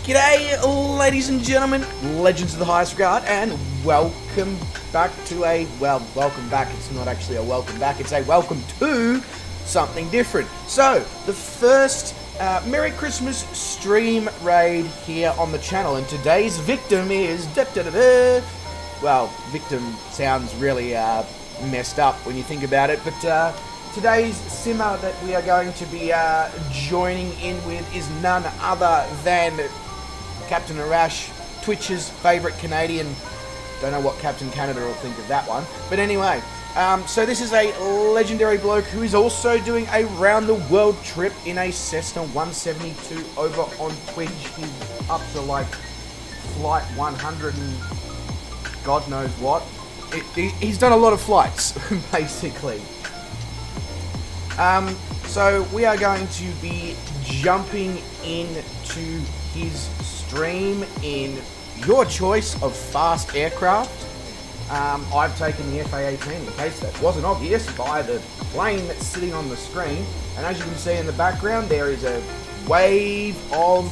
G'day, ladies and gentlemen, legends of the highest regard, and welcome back to welcome back. It's not actually a welcome back, it's a welcome to something different. So, the first Merry Christmas stream raid here on the channel, and today's victim is... Well, victim sounds really messed up when you think about it, but today's simmer that we are going to be joining in with is none other than Captain Arash, Twitch's favourite Canadian. Don't know what Captain Canada will think of that one. But anyway, so this is a legendary bloke who is also doing a round-the-world trip in a Cessna 172 over on Twitch. He's up to, like, flight 100 and God knows what. He's done a lot of flights, basically. So we are going to be jumping into his stream in your choice of fast aircraft. I've taken the FA-18 in case that wasn't obvious by the plane that's sitting on the screen, and as you can see in the background there is a wave of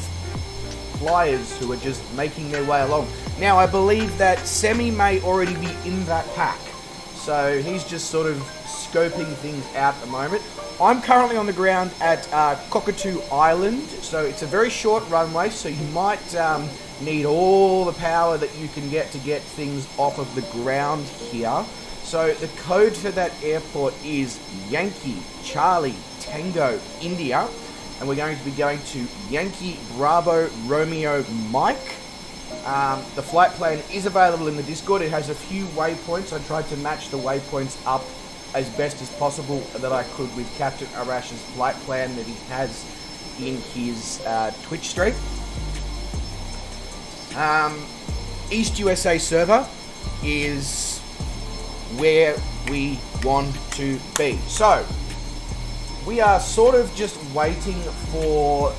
flyers who are just making their way along. Now I believe that Semi may already be in that pack, so he's just sort of scoping things out at the moment. I'm currently on the ground at Cockatoo Island, so it's a very short runway, so you might need all the power that you can get to get things off of the ground here. So the code for that airport is Yankee Charlie Tango India, and we're going to be going to Yankee Bravo Romeo Mike. The flight plan is available in the Discord. It has a few waypoints. I tried to match the waypoints up as best as possible that I could with Captain Arash's flight plan that he has in his Twitch stream. East USA server, is where we want to be. So we are sort of just waiting for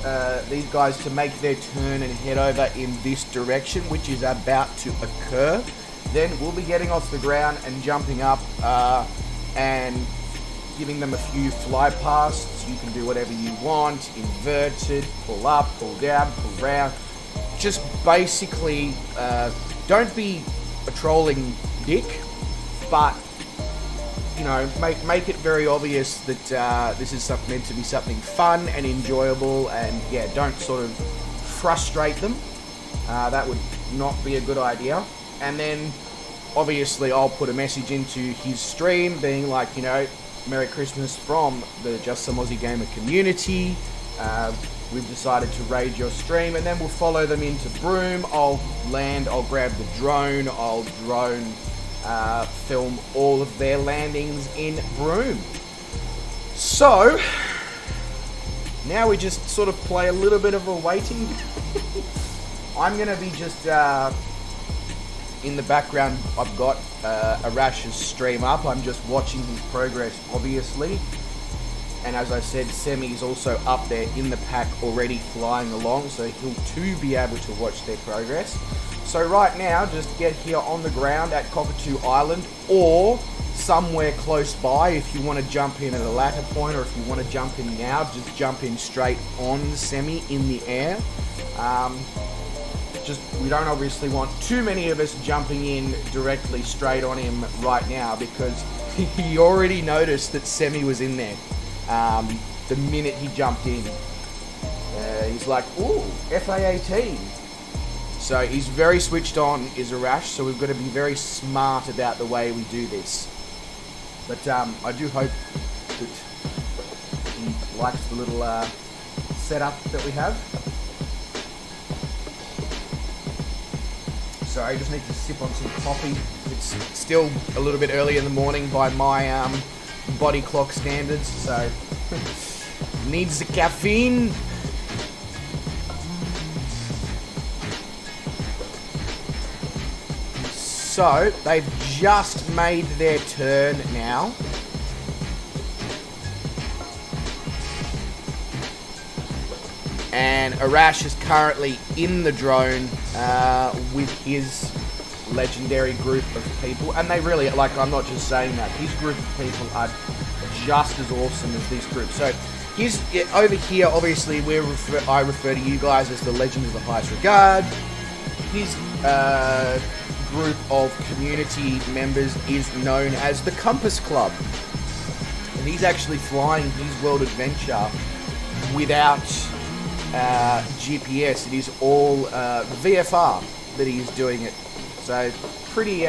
these guys to make their turn and head over in this direction, which is about to occur. Then we'll be getting off the ground and jumping up and giving them a few fly pasts. You can do whatever you want, inverted, pull up, pull down, pull round. Just basically, don't be a trolling dick, but you know, make it very obvious that this is meant to be something fun and enjoyable, and yeah, don't sort of frustrate them. That would not be a good idea. And then, obviously, I'll put a message into his stream being like, you know, Merry Christmas from the Just Some Aussie Gamer community. We've decided to raid your stream, and then we'll follow them into Broome. I'll land, I'll grab the drone, I'll drone film all of their landings in Broome. So, now we just sort of play a little bit of a waiting. I'm going to be just, in the background, I've got Arash's stream up. I'm just watching his progress, obviously. And as I said, Semi's also up there in the pack already flying along, so he'll too be able to watch their progress. So right now, just get here on the ground at Cockatoo Island, or somewhere close by if you want to jump in at a latter point, or if you want to jump in now, just jump in straight on Semi in the air. We don't obviously want too many of us jumping in directly straight on him right now, because he already noticed that Semi was in there. The minute he jumped in, he's like, ooh, FA-18. So he's very switched on, is Arash, so we've got to be very smart about the way we do this. But I do hope that he likes the little setup that we have. So I just need to sip on some coffee. It's still a little bit early in the morning by my body clock standards, so needs the caffeine. So they've just made their turn now. And Arash is currently in the drone with his legendary group of people, and they really, like, I'm not just saying that, his group of people are just as awesome as this group. So he's over here, obviously I refer to you guys as the Legend of the Highest Regard. His group of community members is known as the Compass Club, and he's actually flying his world adventure without GPS. It is all VFR that he's doing it. So pretty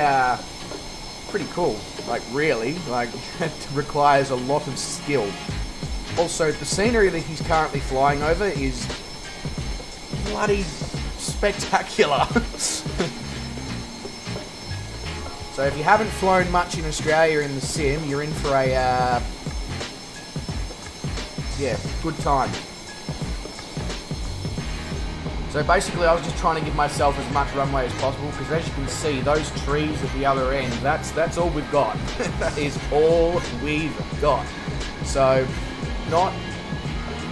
cool. Like, really, like, it requires a lot of skill. Also, the scenery that he's currently flying over is bloody spectacular. So if you haven't flown much in Australia in the sim, you're in for a good time. So basically, I was just trying to give myself as much runway as possible, because as you can see, those trees at the other end, that's all we've got. That is all we've got. So, not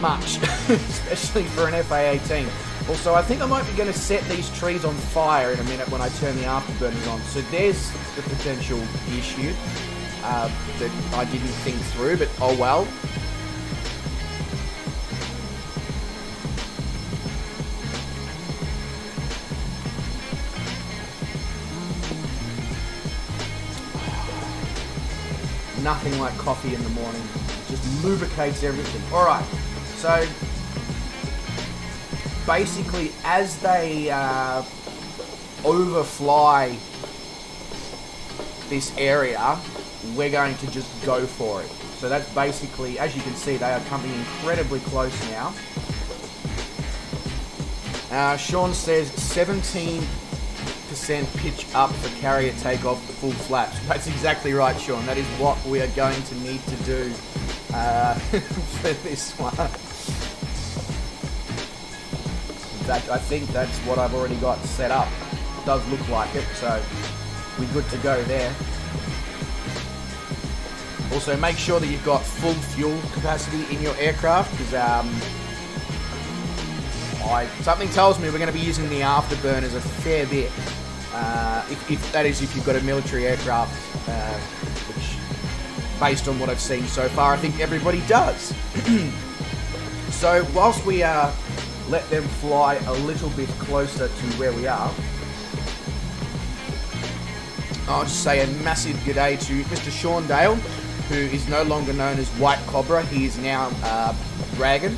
much, especially for an FA-18. Also, I think I might be going to set these trees on fire in a minute when I turn the afterburners on. So there's the potential issue that I didn't think through, but oh well. Nothing like coffee in the morning. It just lubricates everything. Alright, so basically as they overfly this area, we're going to just go for it. So that's basically, as you can see, they are coming incredibly close now. Sean says 17% pitch up for carrier takeoff full flaps. That's exactly right, Sean. That is what we are going to need to do for this one. In fact, I think that's what I've already got set up. It does look like it, so we're good to go there. Also, make sure that you've got full fuel capacity in your aircraft, because something tells me we're going to be using the afterburners a fair bit. If you've got a military aircraft, which, based on what I've seen so far, I think everybody does. So, whilst we let them fly a little bit closer to where we are, I'll just say a massive g'day to Mr. Sean Dale, who is no longer known as White Cobra. He is now Dragon.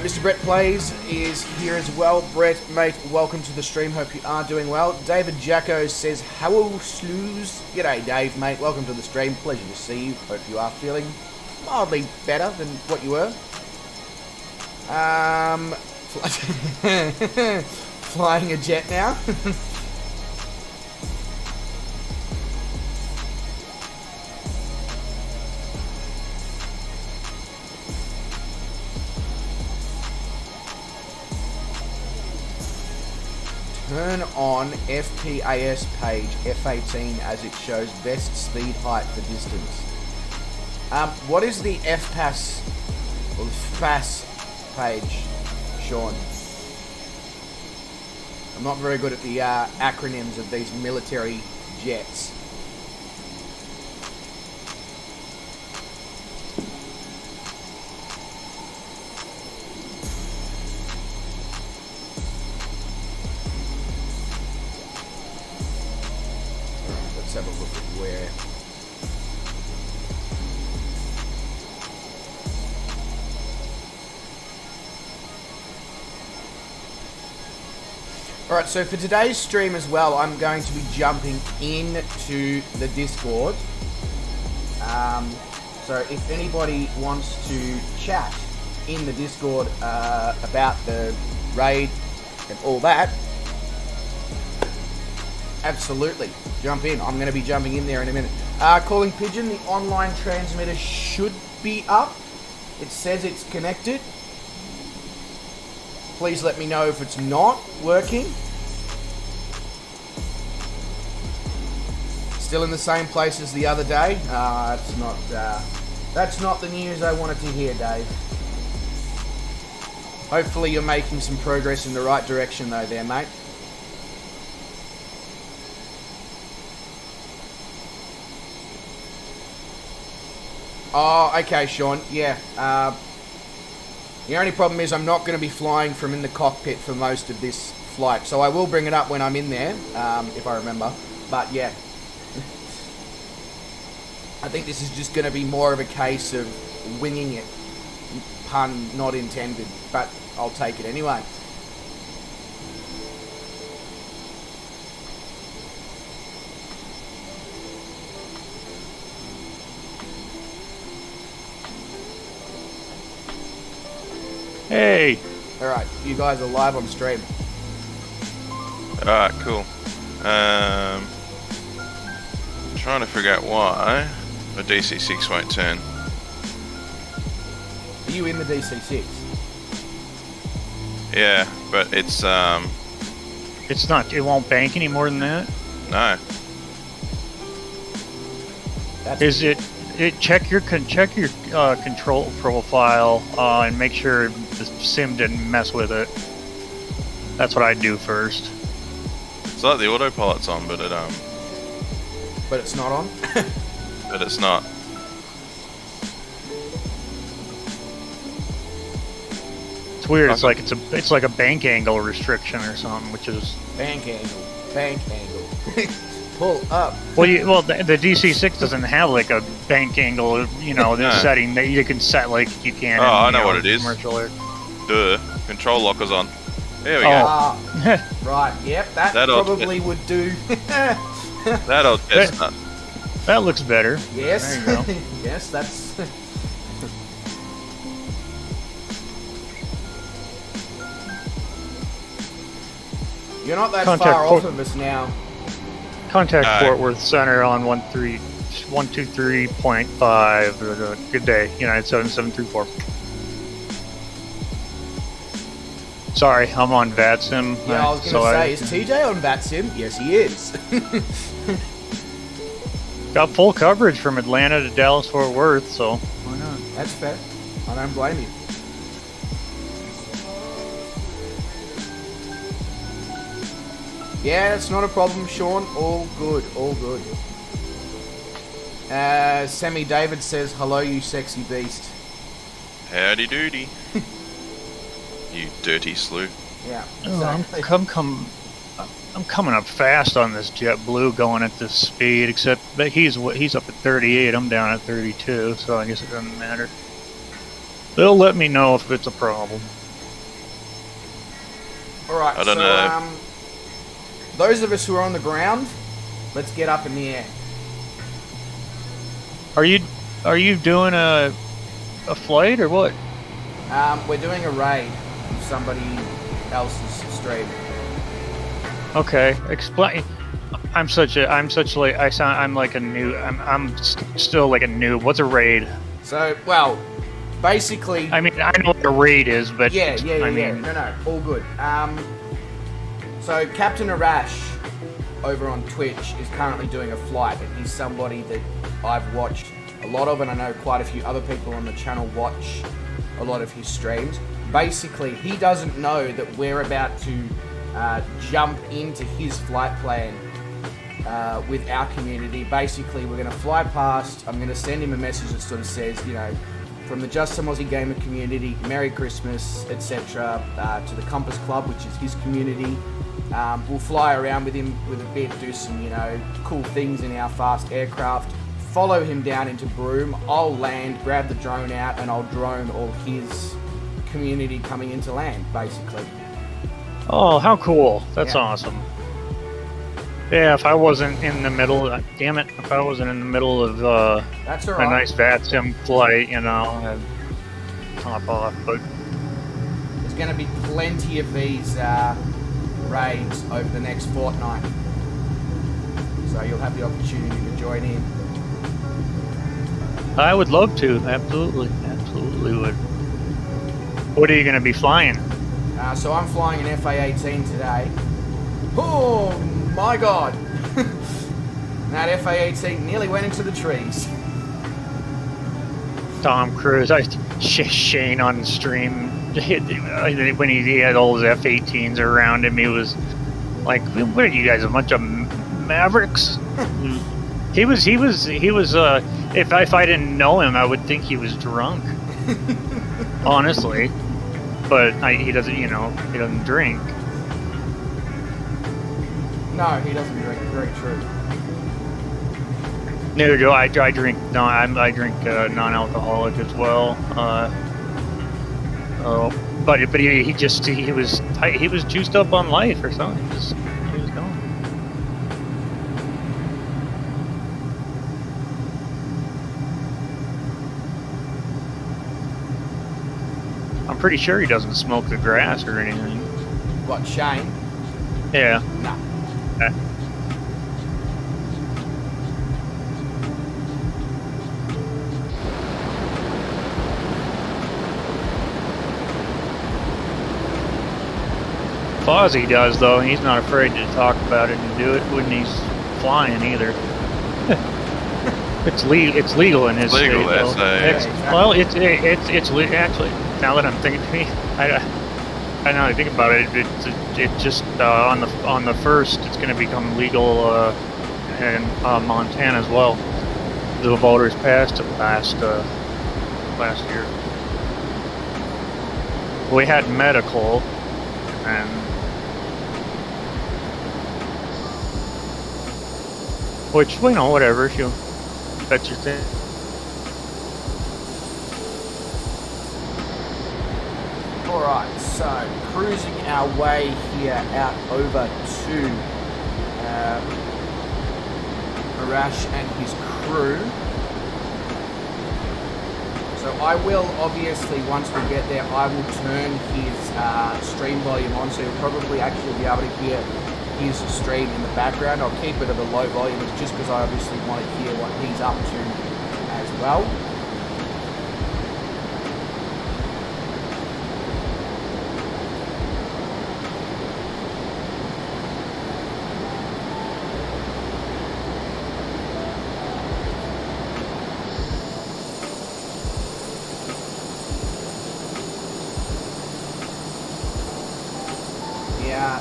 Mr. Brett Plays is here as well. Brett, mate, welcome to the stream. Hope you are doing well. David Jacko says, hello, slews. G'day, Dave, mate. Welcome to the stream. Pleasure to see you. Hope you are feeling mildly better than what you were. Flying a jet now. Turn on FPAS page F18 as it shows best speed height for distance. What is the FPAS or FPAS page, Sean? I'm not very good at the acronyms of these military jets. Let's have a look at where. Alright, so for today's stream as well, I'm going to be jumping into the Discord. So if anybody wants to chat in the Discord about the raid and all that, absolutely, jump in. I'm going to be jumping in there in a minute. Calling Pigeon, the online transmitter should be up. It says it's connected. Please let me know if it's not working. Still in the same place as the other day. That's not the news I wanted to hear, Dave. Hopefully you're making some progress in the right direction though there, mate. Oh, okay, Sean. Yeah. The only problem is I'm not going to be flying from in the cockpit for most of this flight. So I will bring it up when I'm in there, if I remember. But yeah. I think this is just going to be more of a case of winging it. Pun not intended, but I'll take it anyway. Hey! Alright, you guys are live on stream. Alright, cool. Trying to figure out why the DC-6 won't turn. Are you in the DC-6? Yeah, but it's not, it won't bank any more than that? no. Is it check your control profile and make sure the sim didn't mess with it. That's what I do first. It's like the autopilot's on, but But it's not on? but it's not. It's weird. It's like a bank angle restriction or something, which is Bank angle. Pull up. well, the DC-6 doesn't have like a bank angle, No. setting that you can set like you can. Oh, I know what it is. Commercial air. Duh. Control locker's on. There we go. Right, yep, that'll probably would do. That'll chestnut. That looks better. Yes. There you go. Yes, that's... You're not that Contact far port. off of us now. Contact Fort Worth Center on 123.5. Good day, United 7734. Sorry, I'm on VATSIM. Yeah, I was going to say, is TJ on VATSIM? Yes, he is. Got full coverage from Atlanta to Dallas Fort Worth, so why not? That's fair. I don't blame you. Yeah, it's not a problem, Sean. All good, all good. Sammy David says, hello, you sexy beast. Howdy doody. You dirty slew. Yeah, Oh, exactly. I'm coming up fast on this JetBlue going at this speed, except that he's up at 38, I'm down at 32, so I guess it doesn't matter. They'll let me know if it's a problem. Alright, I don't know. Those of us who are on the ground, let's get up in the air. Are you doing a flight or what? We're doing a raid of somebody else's stream. Okay, explain. I'm still like a noob. What's a raid? So, well, basically... I mean, I know what a raid is, but... Yeah. No, all good. So, Captain Arash over on Twitch is currently doing a flight, and he's somebody that I've watched a lot of, and I know quite a few other people on the channel watch a lot of his streams. Basically, he doesn't know that we're about to jump into his flight plan with our community. Basically, we're going to fly past. I'm going to send him a message that sort of says, you know, from the Just Some Aussie Gamer community, Merry Christmas, etc., to the Compass Club, which is his community. We'll fly around with him with a bit, do some, you know, cool things in our fast aircraft, follow him down into Broome. I'll land, grab the drone out, and I'll drone all his community coming into land, basically. Oh, how cool. That's Yeah. awesome. Yeah, if I wasn't in the middle, damn it, if I wasn't in the middle of That's all a right. nice VATSIM flight, you know, I'd top off, but... There's going to be plenty of these raids over the next fortnight. So you'll have the opportunity to join in. I would love to, absolutely would. What are you going to be flying? So I'm flying an FA-18 today. Oh my god! That FA-18 nearly went into the trees. Tom Cruise, Shane on stream, when he had all his F-18s around him, he was like, what are you guys, a bunch of mavericks? He was, if I didn't know him, I would think he was drunk. Honestly. But he doesn't, you know, he doesn't drink. No, he doesn't drink. Very true. Neither do I. I drink. No, I drink non-alcoholic as well. But he was juiced up on life or something. He was going. I'm pretty sure he doesn't smoke the grass or anything. What, Shane? Yeah. No. Fozzie does, though. He's not afraid to talk about it and do it when he's flying either. It's legal in his state. Legal, though. exactly. Well, it's actually. Now that I'm thinking, I now that I think about it, it just on the first, it's going to become legal in Montana as well. The voters passed it last year. We had medical, and which, you know, whatever, if that's your thing. Alright, so cruising our way here out over to Arash and his crew. So I will, obviously, once we get there, I will turn his stream volume on, so you'll probably actually be able to hear his stream in the background. I'll keep it at a low volume, it's just because I obviously want to hear what he's up to as well.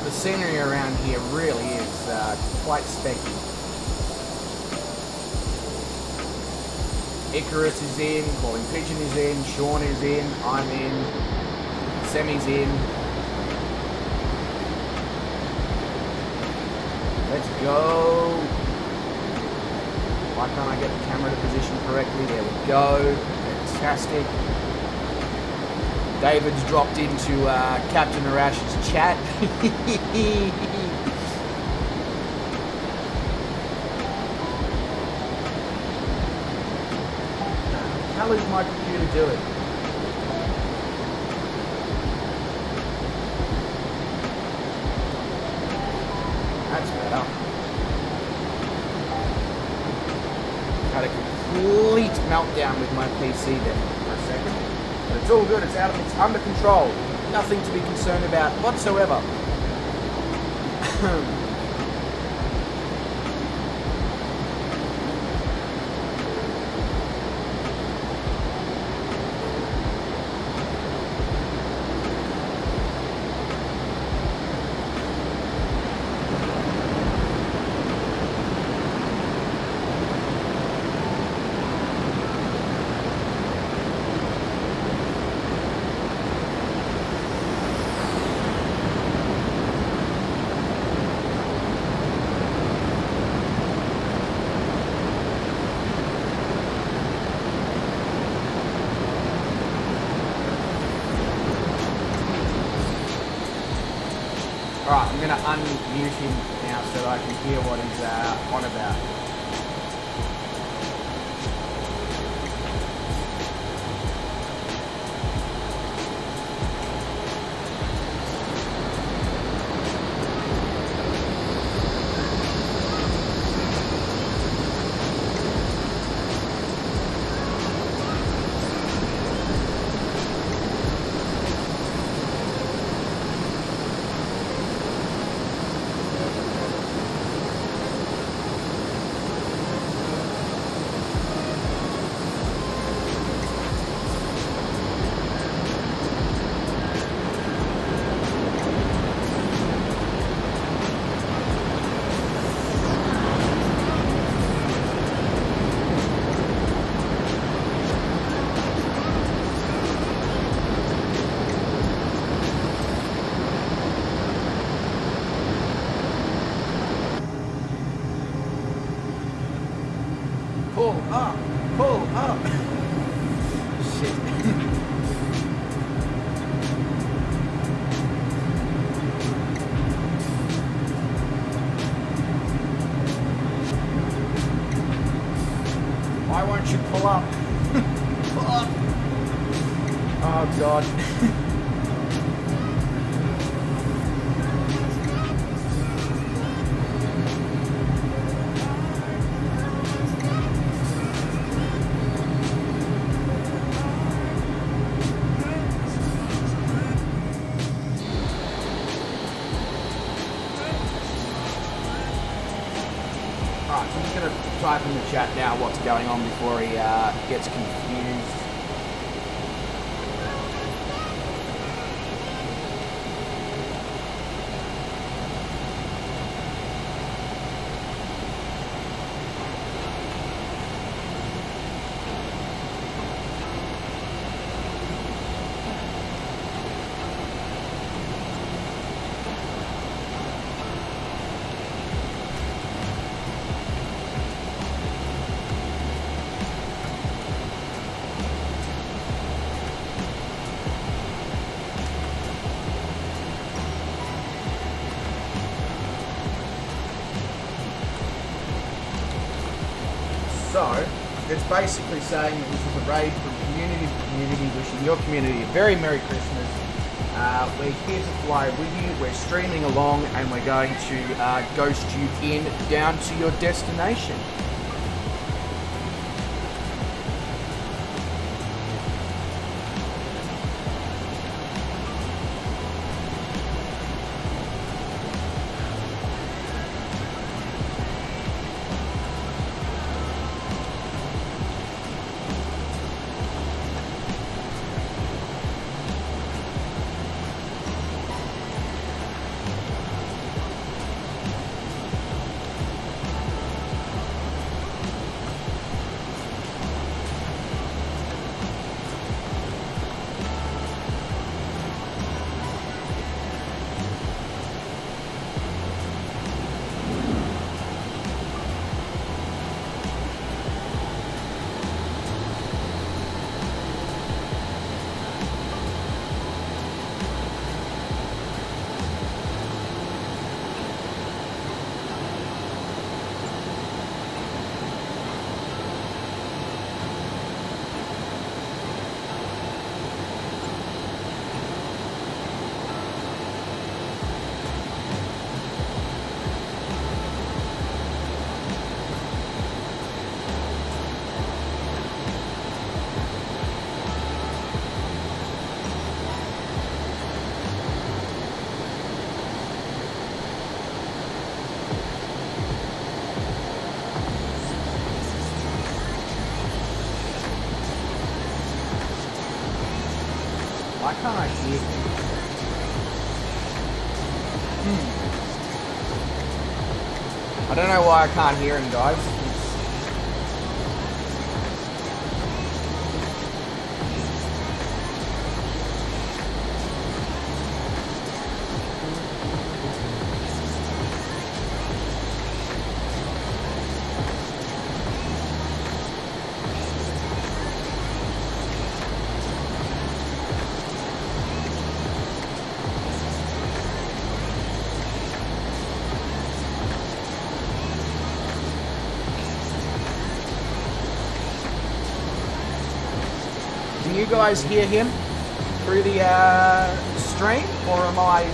the scenery around here really is quite specky. Icarus is in, Calling Pigeon is in, Sean is in, I'm in, Semi's in. Let's go. Why can't I get the camera to position correctly? There we go. Fantastic. David's dropped into Captain Arash's chat. How is my computer doing? That's better. Had a complete meltdown with my PC there for a second. But it's all good, it's under control. Nothing to be concerned about whatsoever. Alright, I'm going to unmute him now so that I can hear what he's on about. Pull up, pull up. Shit. Why won't you pull up? Pull up. Oh God. Alright, so I'm just going to type in the chat now what's going on before he gets confused. So, it's basically saying that this is a raid from community to community, wishing your community a very Merry Christmas. We're here to fly with you, we're streaming along, and we're going to ghost you in down to your destination. I don't know why I can't hear him, guys. Can you guys hear him through the stream, or am I?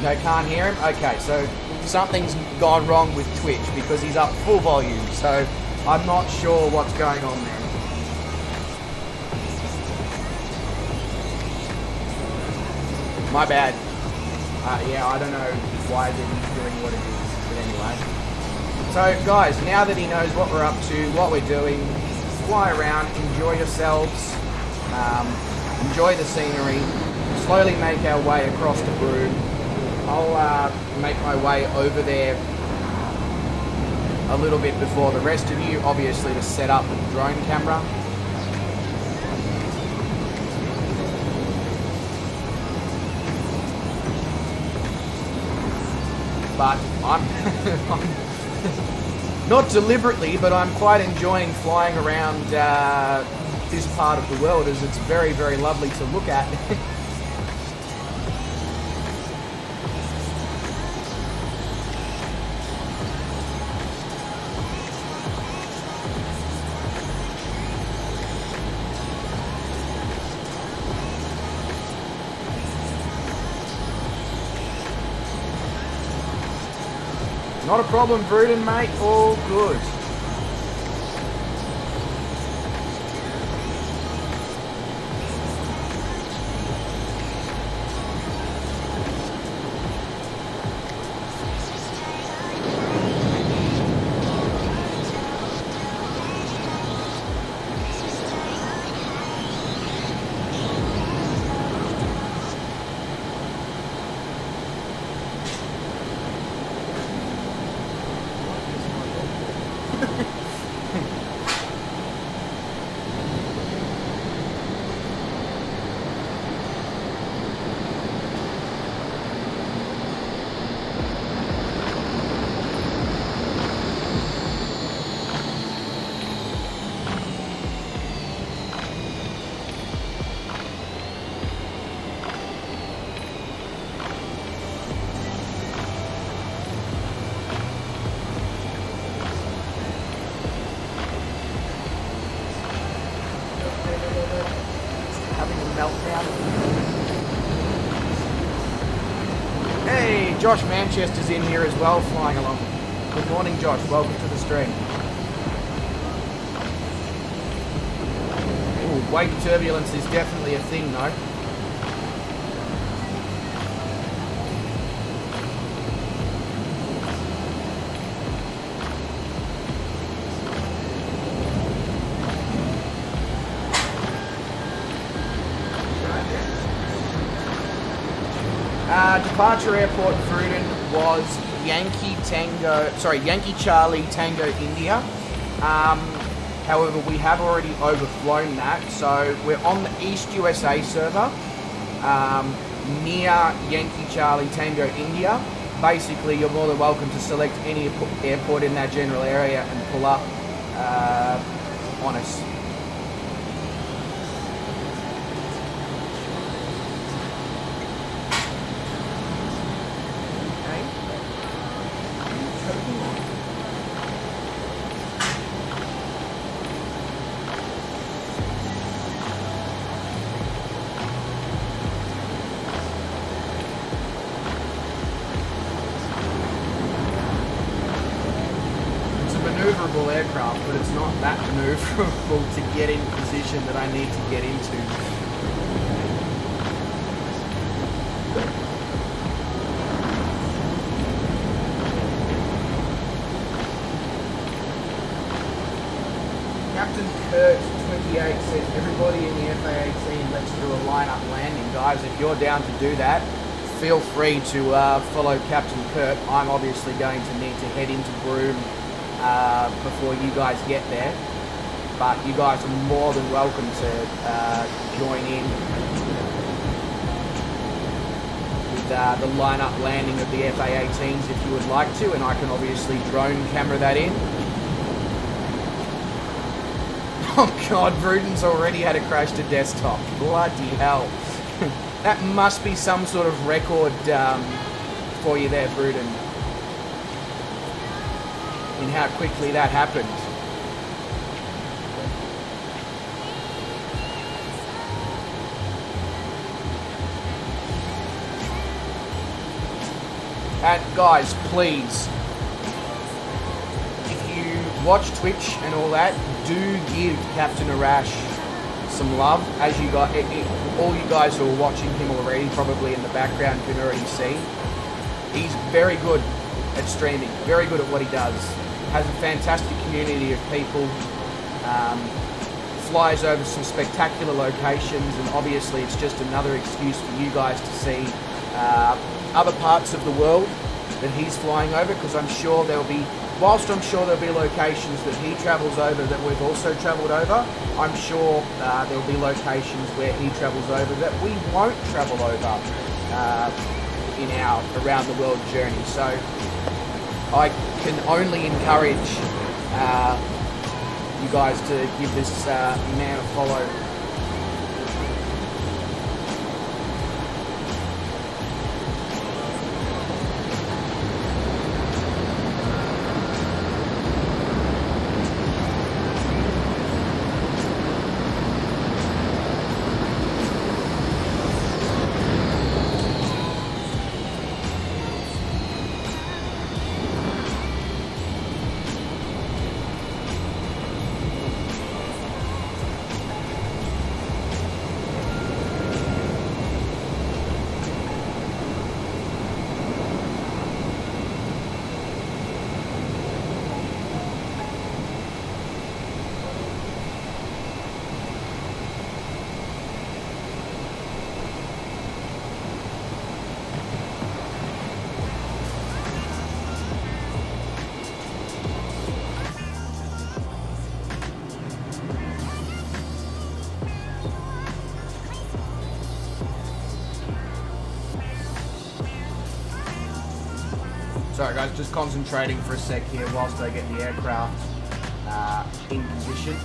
No, can't hear him? Okay, so something's gone wrong with Twitch because he's up full volume, so I'm not sure what's going on there. My bad. Yeah, I don't know why that he's doing what it is, but anyway. So, guys, now that he knows what we're up to, what we're doing, fly around, enjoy yourselves, enjoy the scenery, slowly make our way across the Broome. I'll make my way over there a little bit before the rest of you, obviously to set up the drone camera. But I'm not deliberately, but I'm quite enjoying flying around this part of the world, as it's very, very lovely to look at. Not a problem, Vruden, mate. All good. Hey, Josh Manchester's in here as well, flying along. Good morning, Josh. Welcome to the stream. Ooh, wake turbulence is definitely a thing, though. Departure airport Vruden was Yankee Charlie Tango India. However, we have already overflown that, so we're on the East USA server near Yankee Charlie Tango India. Basically, you're more than welcome to select any airport in that general area and pull up on us. maneuverable aircraft, but it's not that maneuverable to get in position that I need to get into. Captain Kurt 28 says, everybody in the FA-18, let's do a line-up landing. Guys, if you're down to do that, feel free to follow Captain Kurt. I'm obviously going to need to head into Broome before you guys get there. But you guys are more than welcome to join in with the line-up landing of the FA-18s if you would like to, and I can obviously drone camera that in. Oh god, Bruden's already had a crash to desktop. Bloody hell. That must be some sort of record for you there, Bruden, in how quickly that happened. And guys, please, if you watch Twitch and all that, do give Captain Arash some love. As you got, all you guys who are watching him already, probably in the background, can already see. He's very good at streaming, very good at what he does. Has a fantastic community of people. Flies over some spectacular locations, and obviously it's just another excuse for you guys to see other parts of the world that he's flying over, because I'm sure there'll be, whilst I'm sure there'll be locations that he travels over that we've also travelled over, I'm sure there'll be locations where he travels over that we won't travel over in our around the world journey. So I can only encourage you guys to give this man a follow. Sorry guys, just concentrating for a sec here whilst I get the aircraft in position.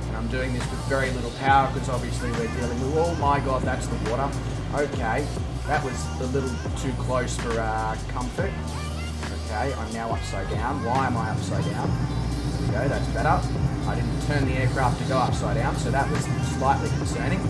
And I'm doing this with very little power because obviously we're dealing with, oh my god, that's the water. Okay, that was a little too close for comfort. Okay, I'm now upside down. Why am I upside down? There we go, that's better. I didn't turn the aircraft to go upside down, so that was slightly concerning.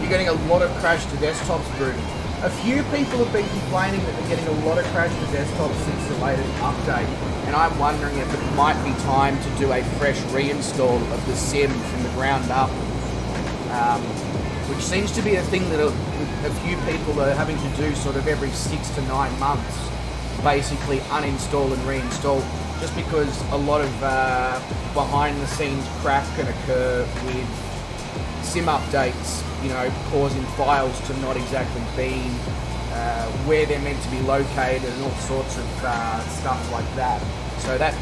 You're getting a lot of crash to desktops, Bruno. A few people have been complaining that they're getting a lot of crash to desktops since the latest update, and I'm wondering if it might be time to do a fresh reinstall of the sim from the ground up, which seems to be a thing that a few people are having to do sort of every 6 to 9 months, basically uninstall and reinstall, just because a lot of behind the scenes crap can occur with sim updates, you know, causing files to not exactly be where they're meant to be located and all sorts of stuff like that. So that,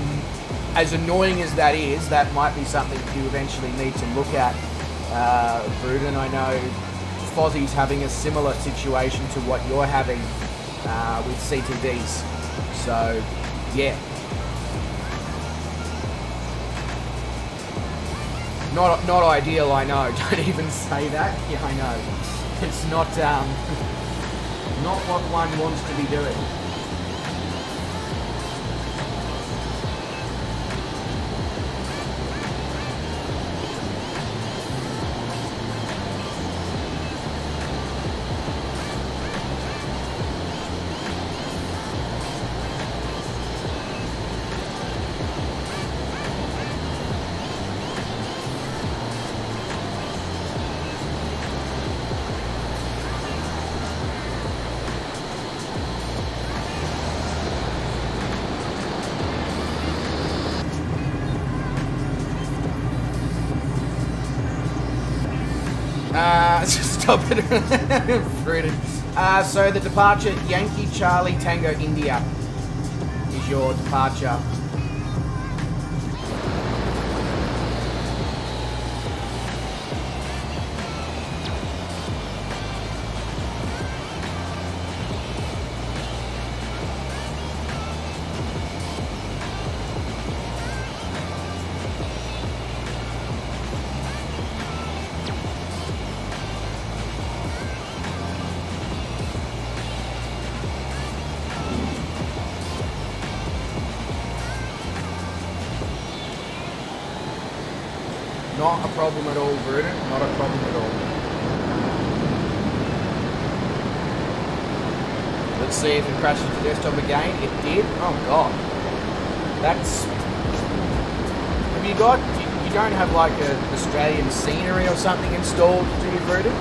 as annoying as that is, that might be something you eventually need to look at, Bruden. I know Fozzie's having a similar situation to what you're having with CTDs. So, yeah. Not ideal, I know. Don't even say that. Yeah, I know. It's not not what one wants to be doing. Stop it. Fruited. So the departure, Yankee Charlie Tango India is your departure. Not a problem at all, Bruder. Not a problem at all. Let's see if it crashes the desktop again. It did. Oh god. That's... Have you got... You don't have like a Australian scenery or something installed, do you, Bruder?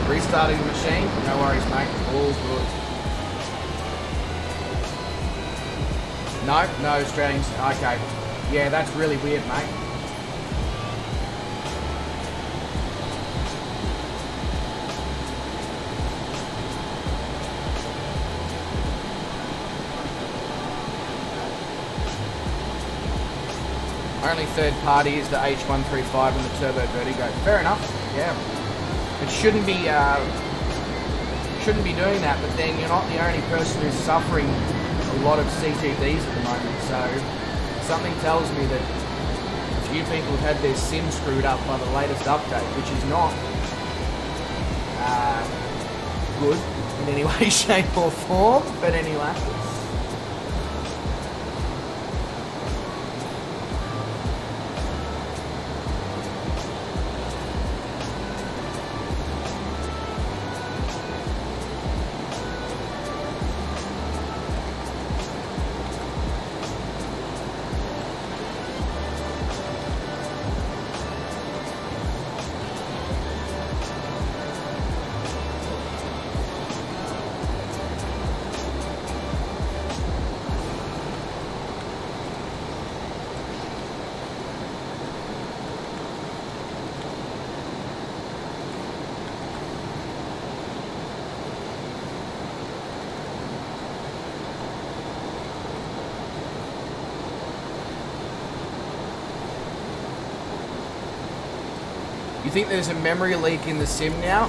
Restarting the machine, no worries mate, all good. No Australians, okay. Yeah, that's really weird mate. Only third party is the H135 and the Turbo Vertigo. Fair enough, yeah. It shouldn't be doing that, but then you're not the only person who's suffering a lot of CTDs at the moment, so something tells me that a few people have had their sim screwed up by the latest update, which is not good in any way, shape or form, but anyway. You think there's a memory leak in the sim now?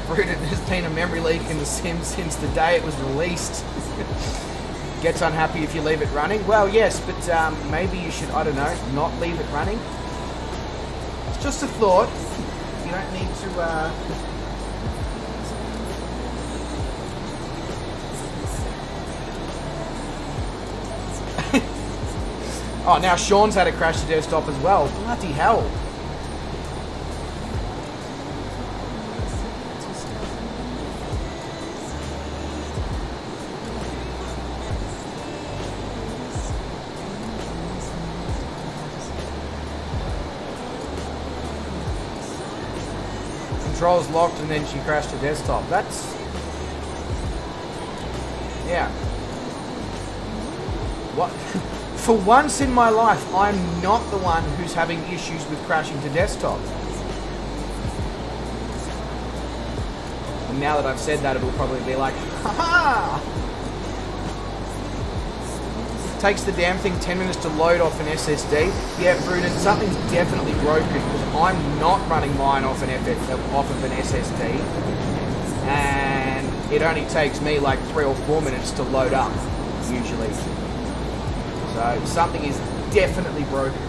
There's been a memory leak in the sim since the day it was released. Gets unhappy if you leave it running? Well, yes, but maybe you should, I don't know, not leave it running. It's just a thought. You don't need to... Oh, now Sean's had a crash to desktop as well. Bloody hell. Controls locked and then she crashed her desktop. That's... yeah. What? For once in my life, I'm not the one who's having issues with crashing to desktop. And now that I've said that, it'll probably be like, haha! Takes the damn thing 10 minutes to load off an SSD. Yeah, Bruden, something's definitely broken because I'm not running mine off of an SSD. And it only takes me like 3 or 4 minutes to load up, usually. So something is definitely broken.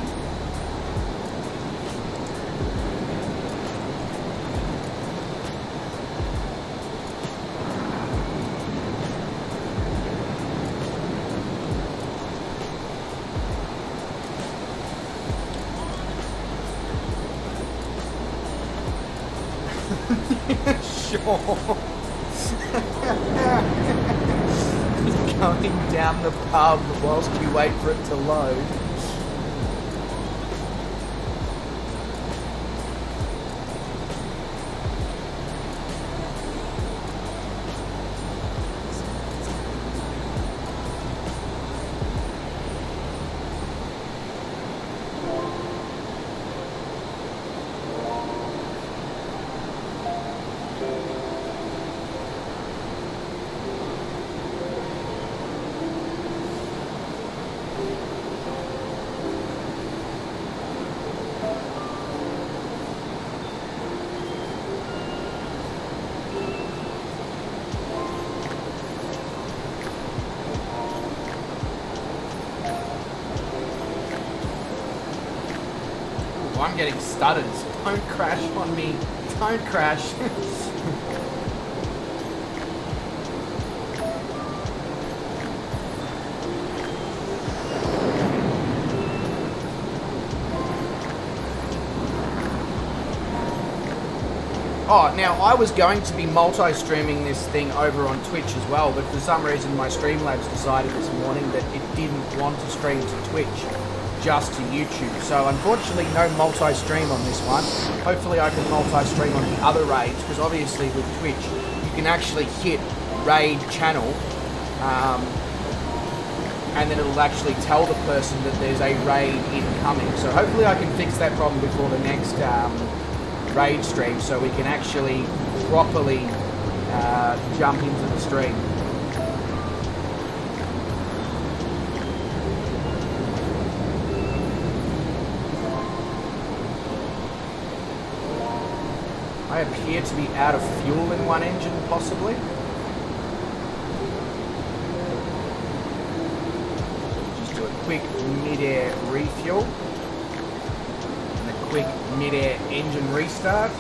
Sure. Going down the pub whilst you wait for it to load. I'm getting stutters. Don't crash on me. Don't crash. Oh, now I was going to be multi-streaming this thing over on Twitch as well, but for some reason my Streamlabs decided this morning that it didn't want to stream to Twitch, just to YouTube. So unfortunately no multi-stream on this one. Hopefully I can multi-stream on the other raids, because obviously with Twitch you can actually hit raid channel and then it'll actually tell the person that there's a raid incoming. So hopefully I can fix that problem before the next raid stream, so we can actually properly jump into the stream. I appear to be out of fuel in one engine, possibly. Just do a quick mid-air refuel. And a quick mid-air engine restart.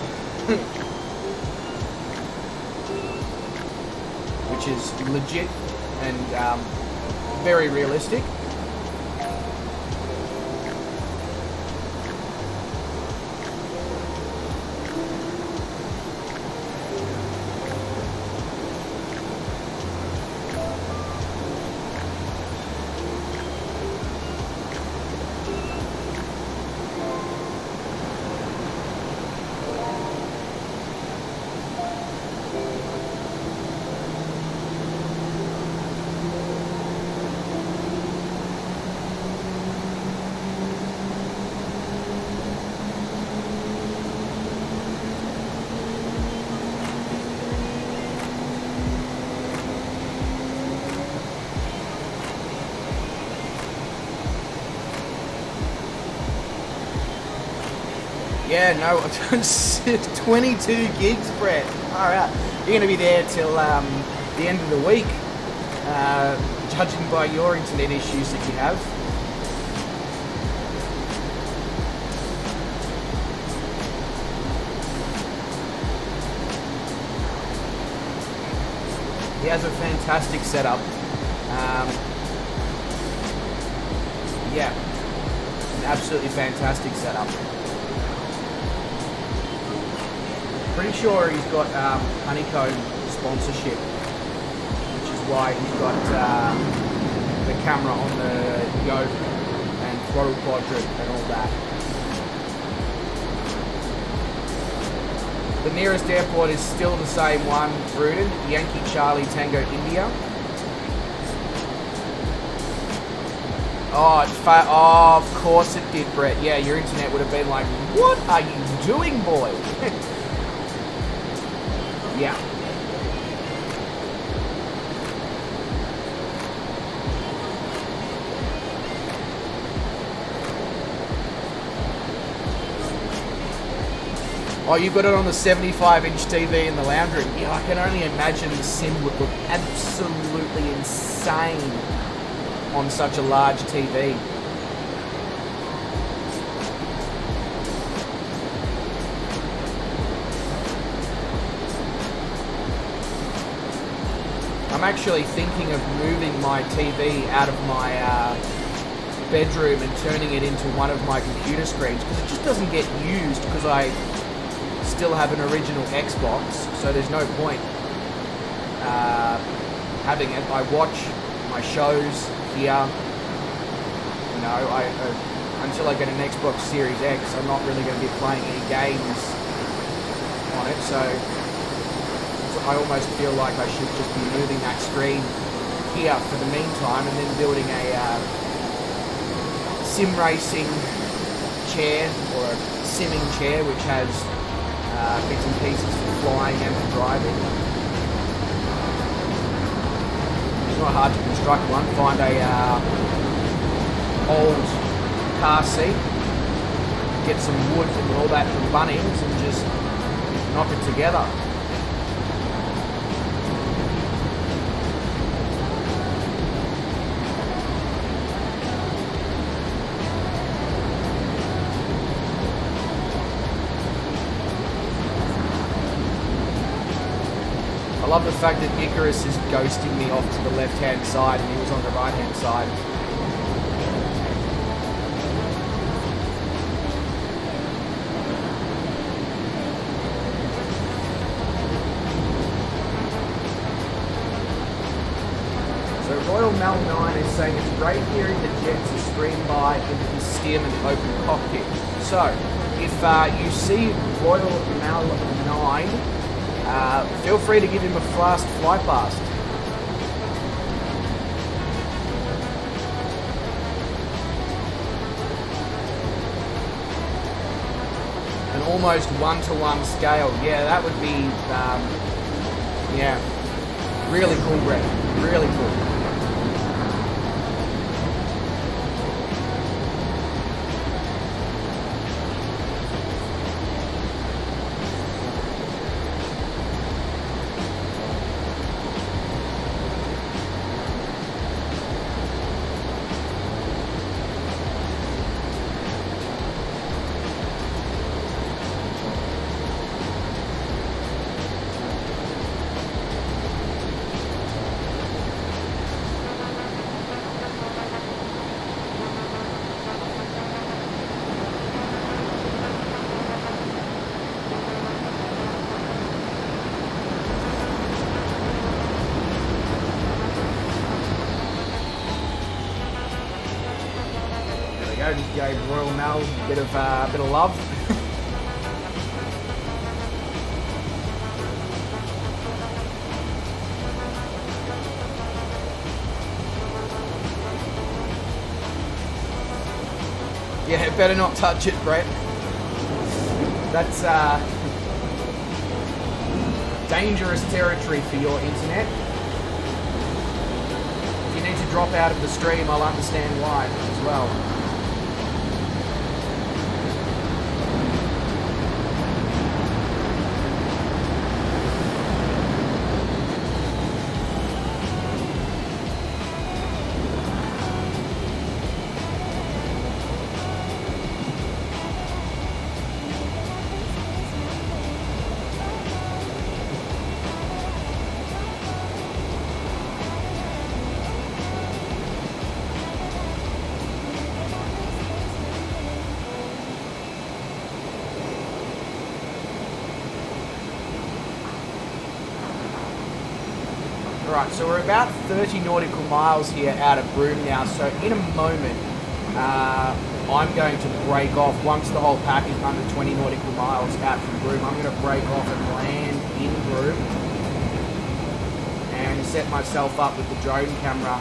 Which is legit and very realistic. Yeah, no, 22 gigs, Brett. Alright, you're going to be there till the end of the week, judging by your internet issues that you have. He has a fantastic setup. Yeah, an absolutely fantastic setup. Pretty sure he's got Honeycomb sponsorship, which is why he's got the camera on the yoke and throttle quadrant and all that. The nearest airport is still the same one, Bruden, Yankee Charlie Tango India. Oh, of course it did, Brett. Yeah, your internet would have been like, what are you doing, boy? Yeah. Oh, you've got it on the 75-inch TV in the lounge room. Yeah, I can only imagine the sim would look absolutely insane on such a large TV. I'm actually thinking of moving my TV out of my bedroom and turning it into one of my computer screens, because it just doesn't get used, because I still have an original Xbox, so there's no point having it. I watch my shows here. You know, until I get an Xbox Series X, I'm not really going to be playing any games on it, so I almost feel like I should just be moving that screen here for the meantime, and then building a sim racing chair, or a simming chair, which has bits and pieces for flying and for driving. It's not hard to construct one. Find a old car seat, get some wood and all that from Bunnings, and just knock it together. I love the fact that Icarus is ghosting me off to the left-hand side and he was on the right-hand side. So Royal Mal 9 is saying it's great hearing the jets are streamed by into the skim and open cockpit. So, if you see Royal Mal 9, feel free to give him a fast fly past. An almost one-to-one scale. Yeah, that would be, yeah, really cool, Brett. Really cool. Just gave Royal Mal a bit of love. Yeah, better not touch it, Brett. That's dangerous territory for your internet. If you need to drop out of the stream, I'll understand why as well. Right, so we're about 30 nautical miles here out of Broome now, so in a moment I'm going to break off. Once the whole pack is under 20 nautical miles out from Broome, I'm going to break off and land in Broome and set myself up with the drone camera.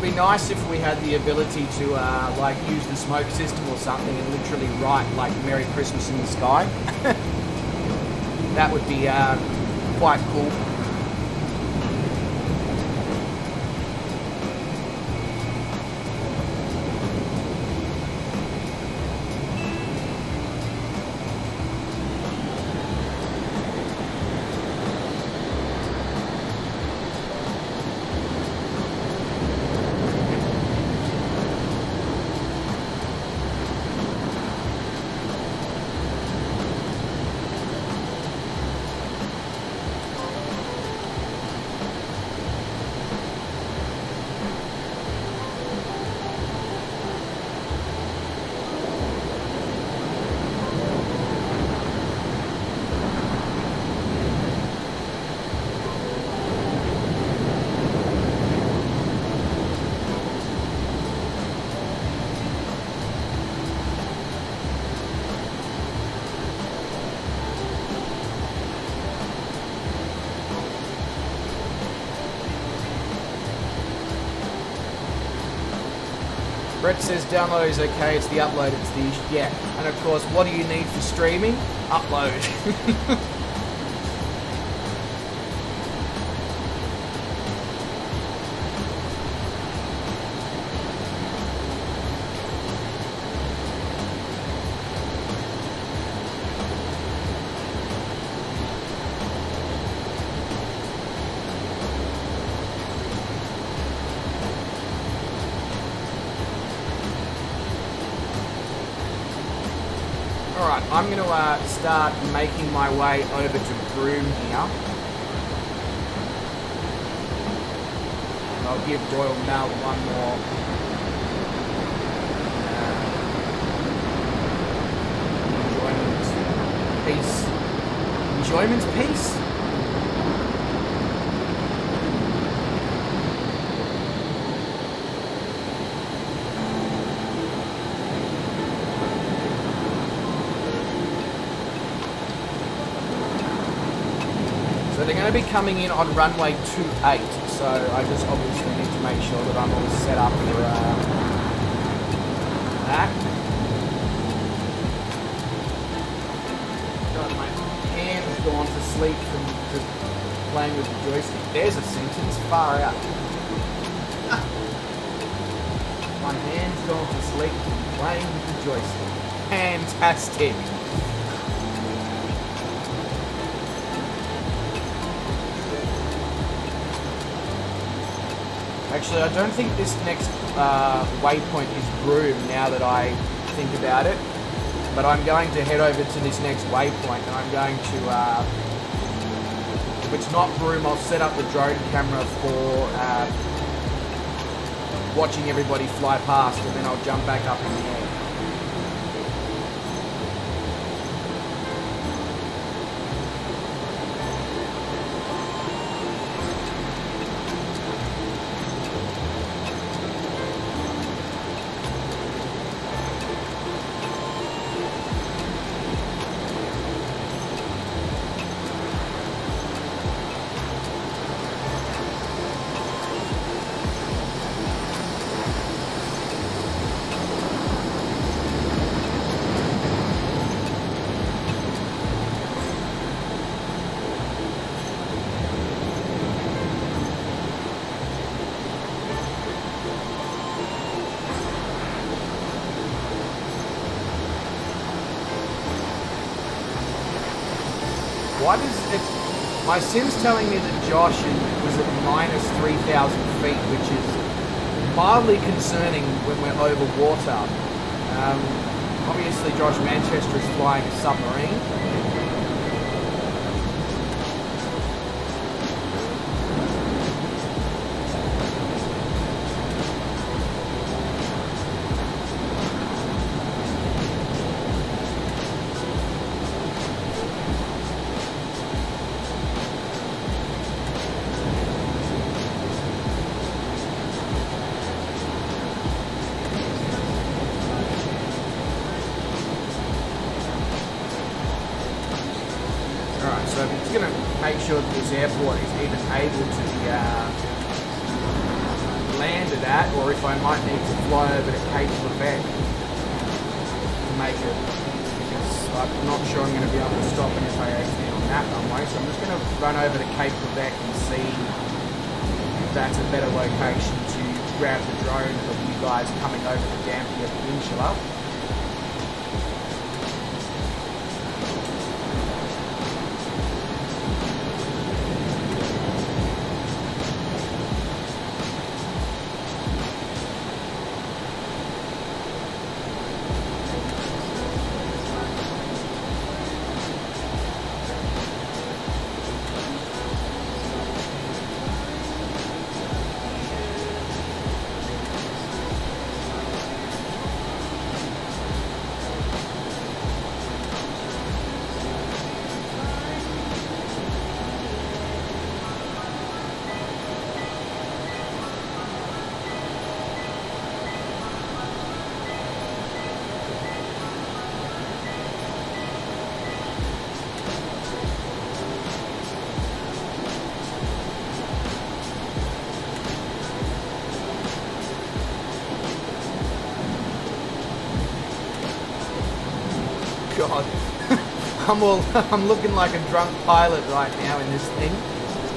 be nice if we had the ability to like use the smoke system or something and literally write like Merry Christmas in the sky. That would be quite cool. Brett says download is okay, it's the upload, it's the issue. Yeah, and of course, what do you need for streaming? Upload. Alright, I'm going to start making my way over to Broome here. And I'll give Royal Mail one more enjoyment piece. So they're going to be coming in on runway 28, so I just obviously need to make sure that I'm all set up for that. God, my hand's gone to sleep from just playing with the joystick. There's a sentence, far out. My hand's gone to sleep from playing with the joystick. Fantastic. Actually, I don't think this next waypoint is Broome now that I think about it. But I'm going to head over to this next waypoint and I'm going to, if it's not Broome, I'll set up the drone camera for watching everybody fly past and then I'll jump back up in the air. Why does it... My sim's telling me that Josh was at minus 3,000 feet, which is mildly concerning when we're over water. Obviously, Josh Manchester is flying a submarine. So it's going to make sure that this airport is even able to landed at, or if I might need to fly over to Cape Quebec to make it, because I'm not sure I'm going to be able to stop an FA-18 on that runway, so I'm just going to run over to Cape Quebec and see if that's a better location to grab the drone of you guys coming over the Dampier Peninsula. God, I'm looking like a drunk pilot right now in this thing.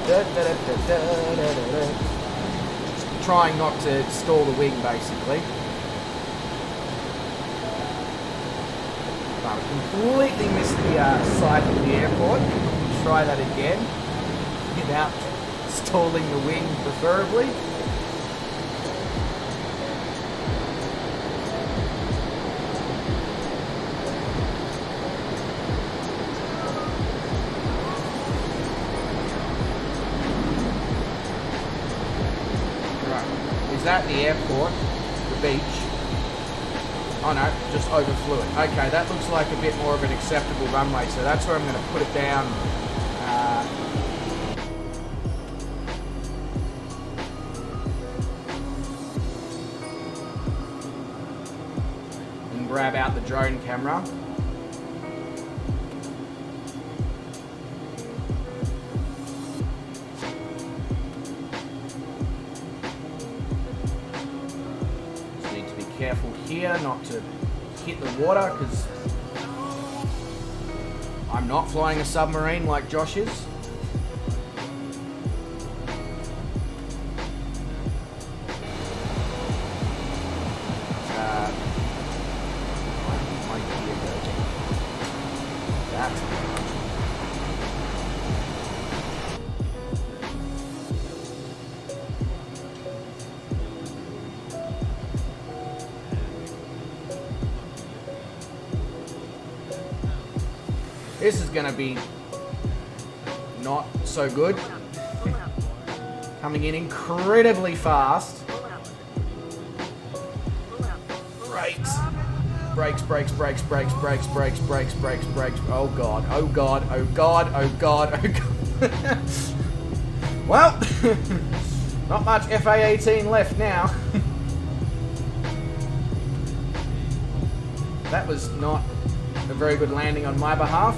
Just trying not to stall the wing, basically. I completely missed the side of the airport. Try that again, without stalling the wing, preferably. Is that the airport? The beach? Oh no, just overflew it. Okay, that looks like a bit more of an acceptable runway, so that's where I'm going to put it down. And grab out the drone camera. Careful here not to hit the water, because I'm not flying a submarine like Josh is. This is going to be not so good. Coming in incredibly fast. Brakes. Brakes, brakes, brakes, brakes, brakes, brakes, brakes, brakes, brakes. Oh god, oh god, oh god, oh god, oh god. Well, not much FA-18 left now. That was not a very good landing on my behalf.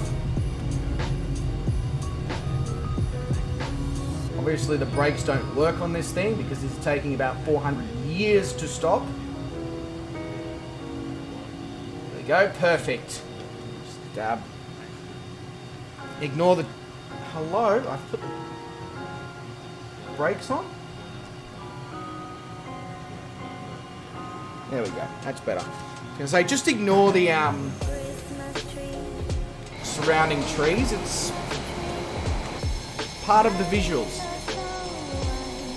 Obviously the brakes don't work on this thing because it's taking about 400 years to stop. There we go, perfect. Just ignore the... Hello? I've put the brakes on? There we go, that's better. I was going to say, just ignore the surrounding trees. It's part of the visuals.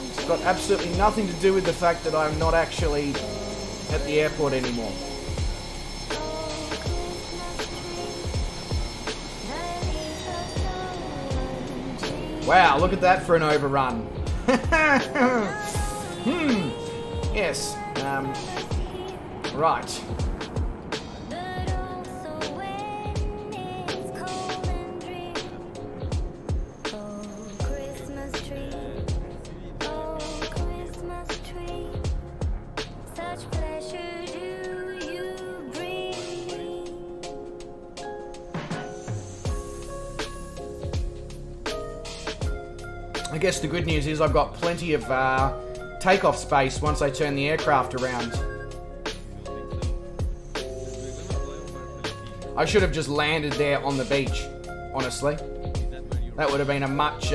It's got absolutely nothing to do with the fact that I'm not actually at the airport anymore. Wow, look at that for an overrun. Yes. Right. I guess the good news is I've got plenty of takeoff space once I turn the aircraft around. I should have just landed there on the beach, honestly. That would have been a much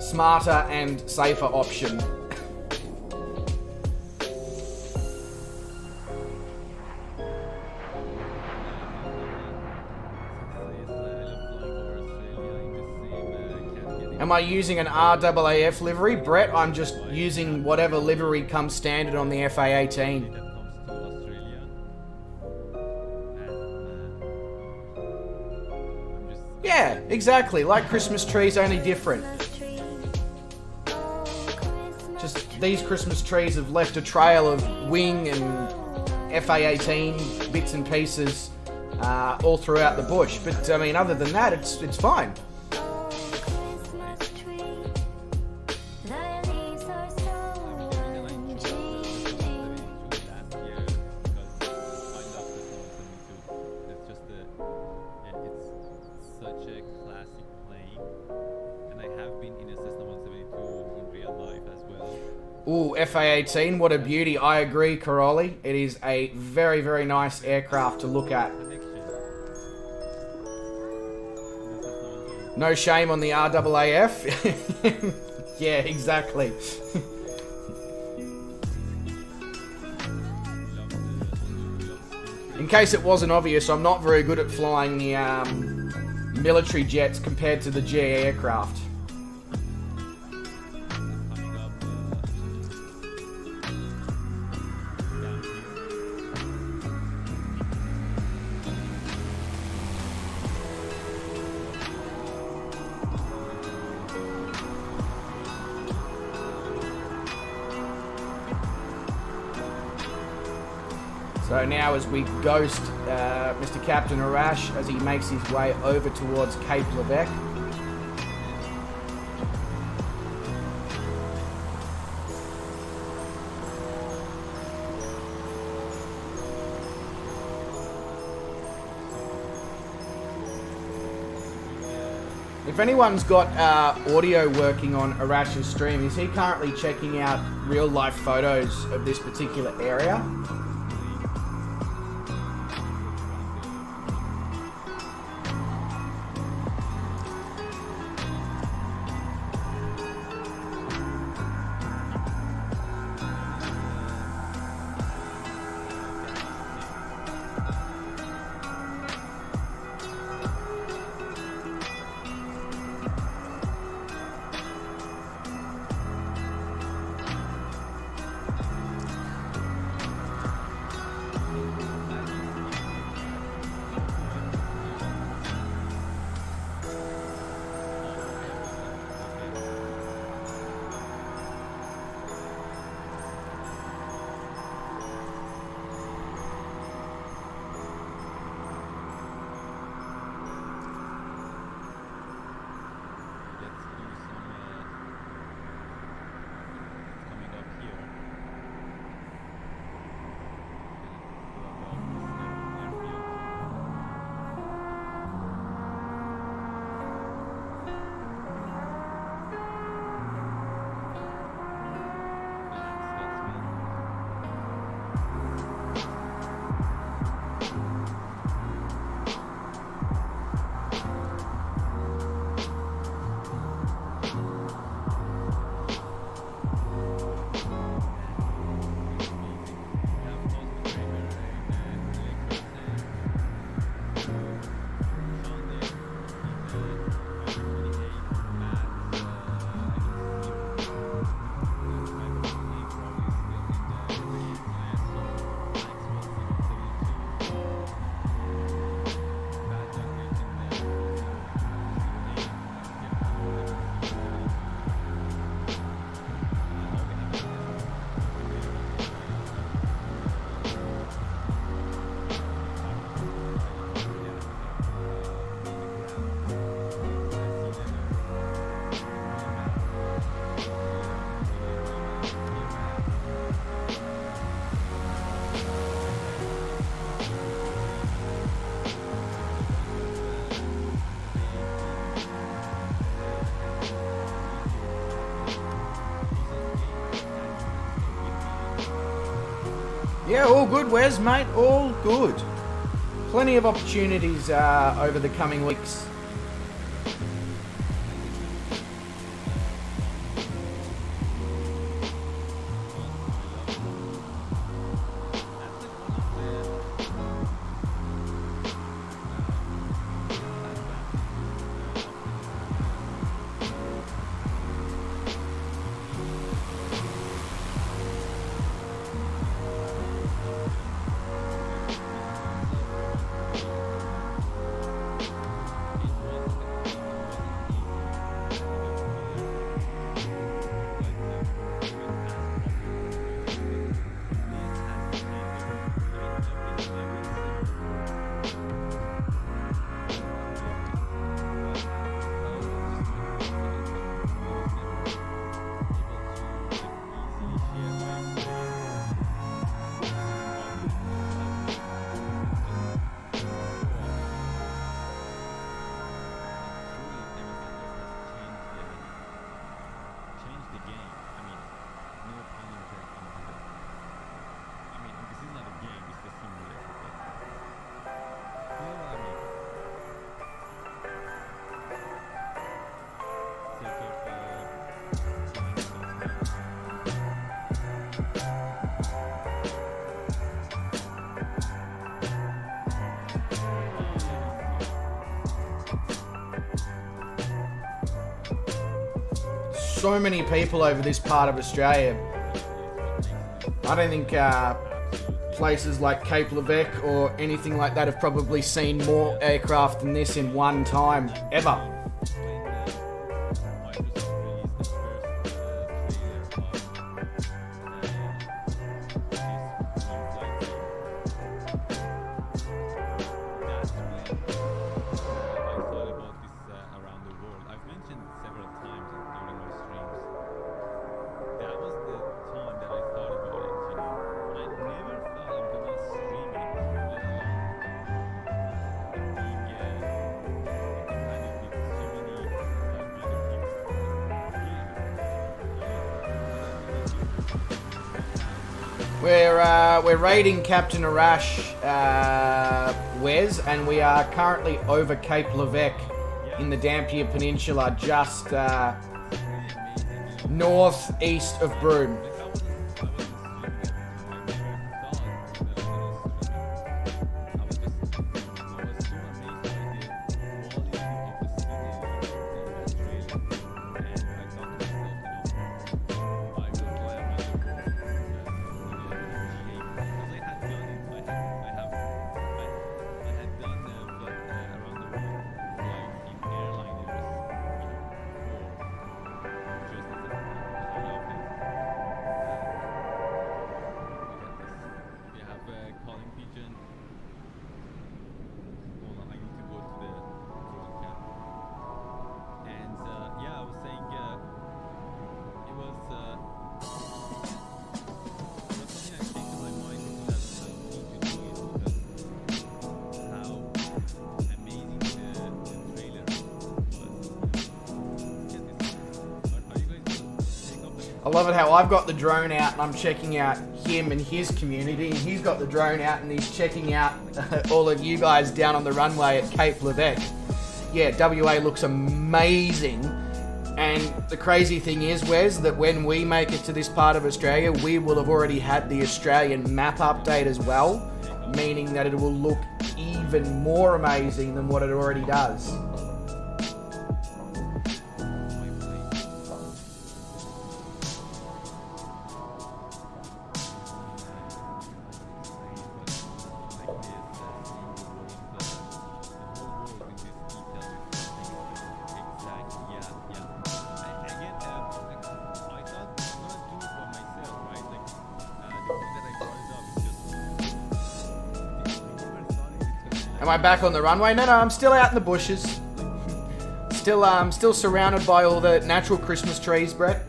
smarter and safer option. Am I using an RAAF livery? Brett, I'm just using whatever livery comes standard on the FA-18. Yeah, exactly. Like Christmas trees, only different. Just these Christmas trees have left a trail of wing and FA-18 bits and pieces all throughout the bush. But I mean, other than that, it's fine. Ooh, FA-18, what a beauty. I agree, Caroli. It is a very, very nice aircraft to look at. No shame on the RAAF. Yeah, exactly. In case it wasn't obvious, I'm not very good at flying the military jets compared to the GE aircraft. So now as we ghost Mr. Captain Arash as he makes his way over towards Cape Levesque. If anyone's got audio working on Arash's stream, is he currently checking out real-life photos of this particular area? Yeah, all good, Wes, mate. All good. Plenty of opportunities over the coming weeks. So many people over this part of Australia. I don't think places like Cape Levesque or anything like that have probably seen more aircraft than this in one time, ever. We're raiding Captain Arash, Wes, and we are currently over Cape Levesque in the Dampier Peninsula, just northeast of Broome. I love it how I've got the drone out and I'm checking out him and his community, and he's got the drone out and he's checking out all of you guys down on the runway at Cape Levesque. Yeah, WA looks amazing. And the crazy thing is, Wes, that when we make it to this part of Australia, we will have already had the Australian map update as well, meaning that it will look even more amazing than what it already does. Am I back on the runway? No, I'm still out in the bushes. Still surrounded by all the natural Christmas trees, Brett.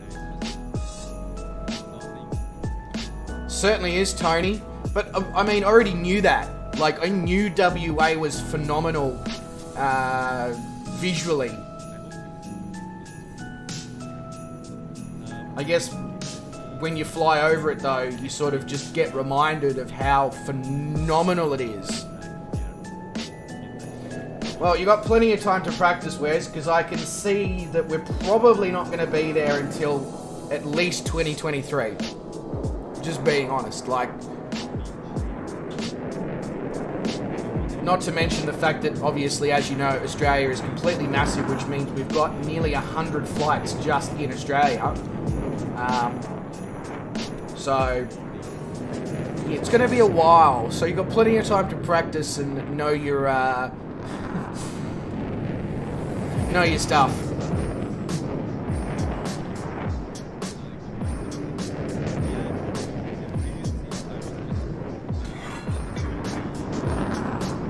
Certainly is, Tony. But, I mean, I already knew that. Like, I knew WA was phenomenal visually. I guess when you fly over it, though, you sort of just get reminded of how phenomenal it is. Well, you got plenty of time to practice, Wes, because I can see that we're probably not going to be there until at least 2023. Just being honest, like... Not to mention the fact that, obviously, as you know, Australia is completely massive, which means we've got nearly 100 flights just in Australia. So, yeah, it's going to be a while. So you've got plenty of time to practice and know your, know your stuff.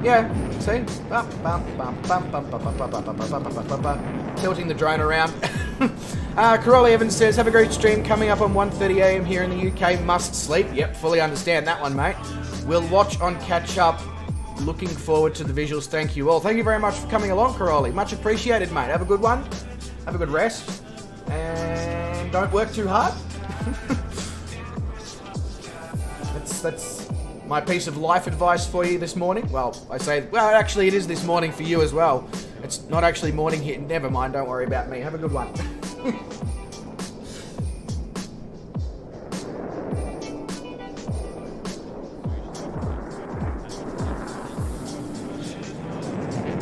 Yeah, see? Tilting the drone around. Corolli Evans says, have a great stream coming up on 1:30 AM here in the UK. Must sleep. Yep, fully understand that one, mate. We'll watch on catch up. Looking forward to the visuals. Thank you all. Thank you very much for coming along, Corolli. Much appreciated, mate. Have a good one. Have a good rest. And don't work too hard. That's my piece of life advice for you this morning. Well, actually it is this morning for you as well. It's not actually morning here. Never mind, don't worry about me. Have a good one.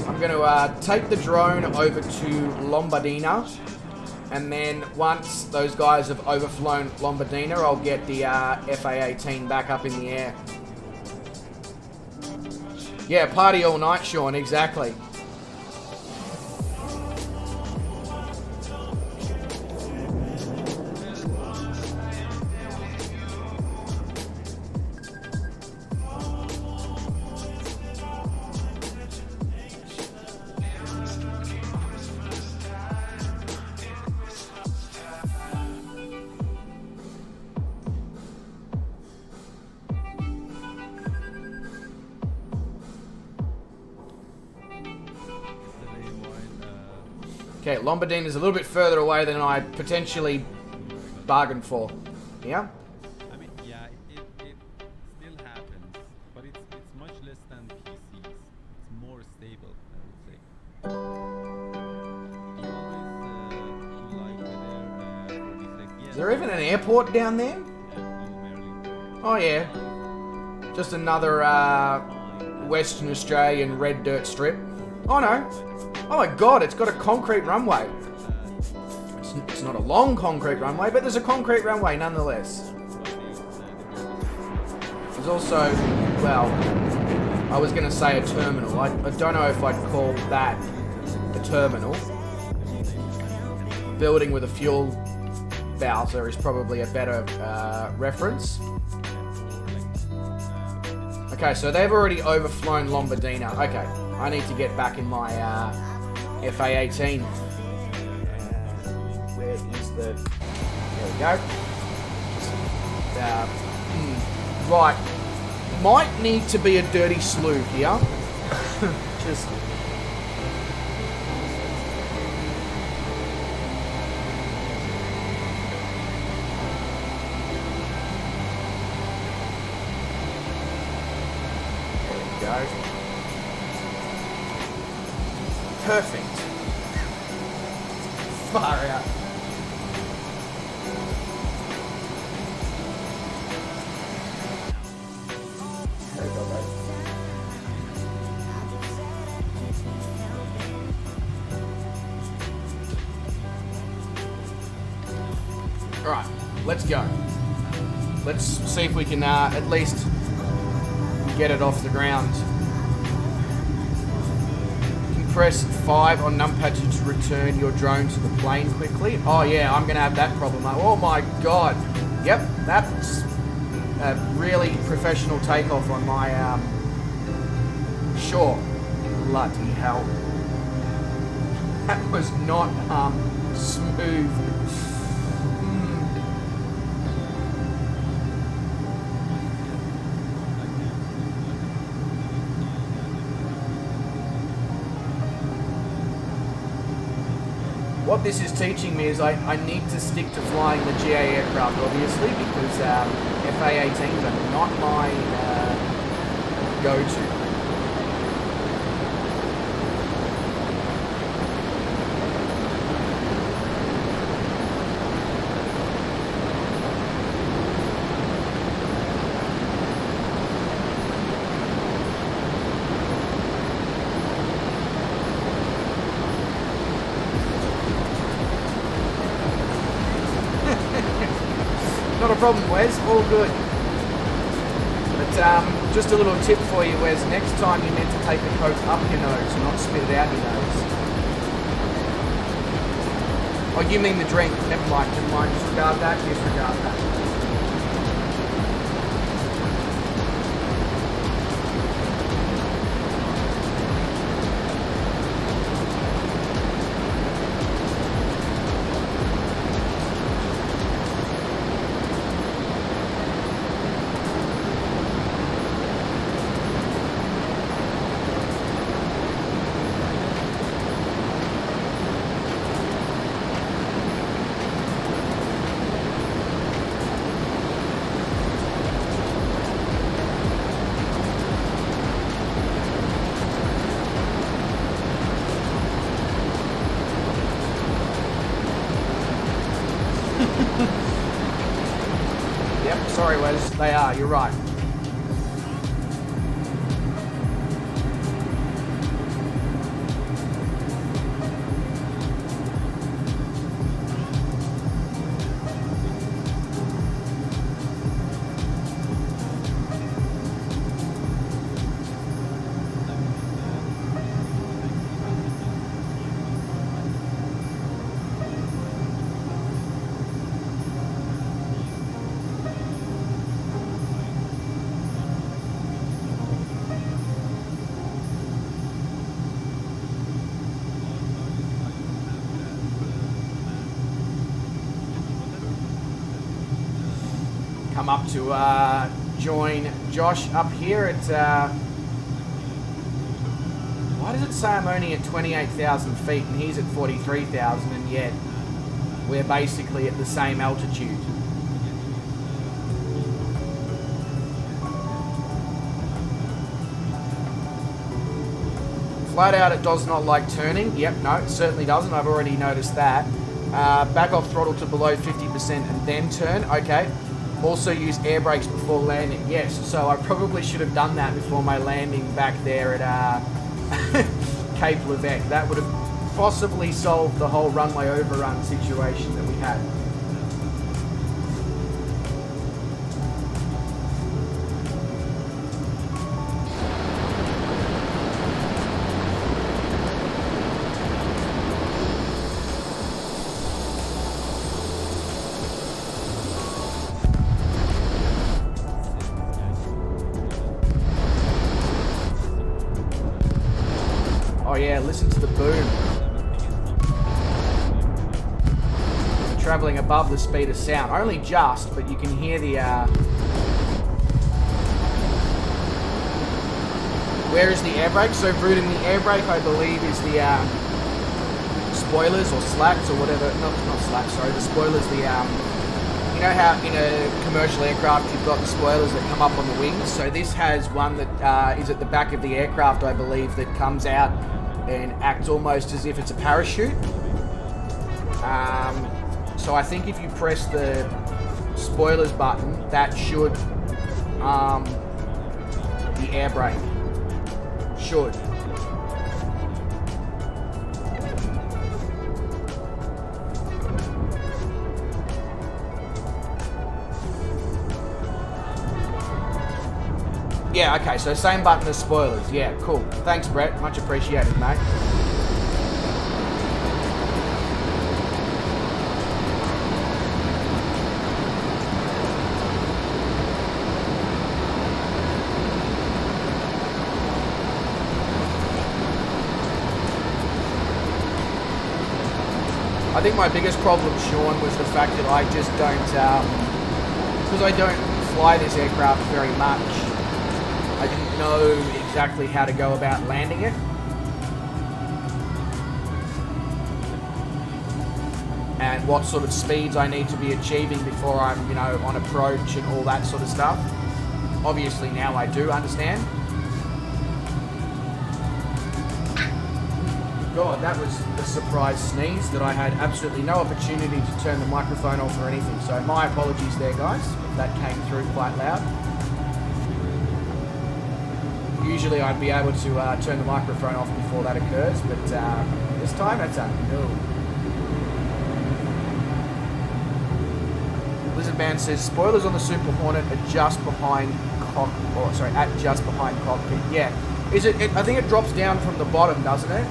I'm going to take the drone over to Lombardina. And then once those guys have overflown Lombardina, I'll get the FA-18 back up in the air. Yeah, party all night, Sean, exactly. Okay, Lombardine is a little bit further away than I potentially bargained for. Yeah? I mean, yeah, it still happens, but it's much less than PCs. It's more stable, I would say. You always like whether Is there even an airport down there? Oh yeah. Just another Western Australian red dirt strip. Oh no. Oh my god, it's got a concrete runway. It's not a long concrete runway, but there's a concrete runway nonetheless. There's also, well, I was going to say a terminal. I don't know if I'd call that a terminal. Building with a fuel bowser is probably a better reference. Okay, so they've already overflown Lombardina. Okay, I need to get back in my FA-18. Where is the... There we go. Right. Might need to be a dirty slew here. Just... There we go. Perfect. Far out. There we go, mate. Alright, let's go. Let's see if we can at least get it off the ground. Press 5 on numpad to return your drone to the plane quickly. Oh yeah, I'm going to have that problem. Oh my god. Yep, that's a really professional takeoff on my... Sure. Bloody hell. That was not smooth. what this is teaching me is I need to stick to flying the GA aircraft, obviously, because FA-18s are not my go-to. Not a problem, Wes. All good. But just a little tip for you, Wes. Next time you're meant to take the Coke up your nose, not spit it out your nose. Oh, you mean the drink. Never mind. Disregard that. Disregard that. Yep, sorry Wes, they are, you're right. Come up to join Josh up here at, why does it say I'm only at 28,000 feet and he's at 43,000 and yet we're basically at the same altitude? Flat out it does not like turning. Yep, no, it certainly doesn't. I've already noticed that. Back off throttle to below 50% and then turn. Okay. Also use air brakes before landing. Yes, so I probably should have done that before my landing back there at Cape Levesque. That would have possibly solved the whole runway overrun situation that we had. Oh yeah, listen to the boom. Traveling above the speed of sound. Only just, but you can hear the... Where is the air brake? So Bruton, the air brake I believe is the spoilers or slats or whatever. Not slats, sorry. The spoilers, the... you know how in a commercial aircraft you've got the spoilers that come up on the wings? So this has one that is at the back of the aircraft, I believe, that comes out and acts almost as if it's a parachute. So I think if you press the spoilers button, that should the air brake should. Yeah, okay, so same button as spoilers. Yeah, cool. Thanks, Brett. Much appreciated, mate. I think my biggest problem, Sean, was the fact that I just don't, because I don't fly this aircraft very much, I didn't know exactly how to go about landing it. and what sort of speeds I need to be achieving before I'm, you know, on approach and all that sort of stuff. Obviously now I do understand. God, that was a surprise sneeze that I had absolutely no opportunity to turn the microphone off or anything. So my apologies there, guys, if that came through quite loud. Usually I'd be able to turn the microphone off before that occurs, but this time that's a no. Lizardman says spoilers on the Super Hornet are just behind at just behind cockpit. Yeah, is it? I think it drops down from the bottom, doesn't it?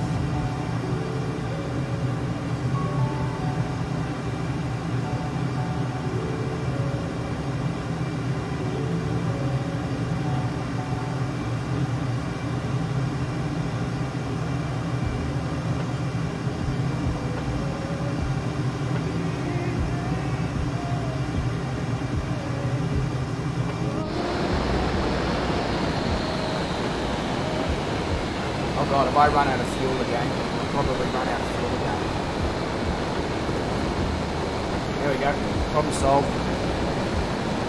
Oh god, if I run out of fuel again, I'll probably run out of fuel again. There we go, problem solved.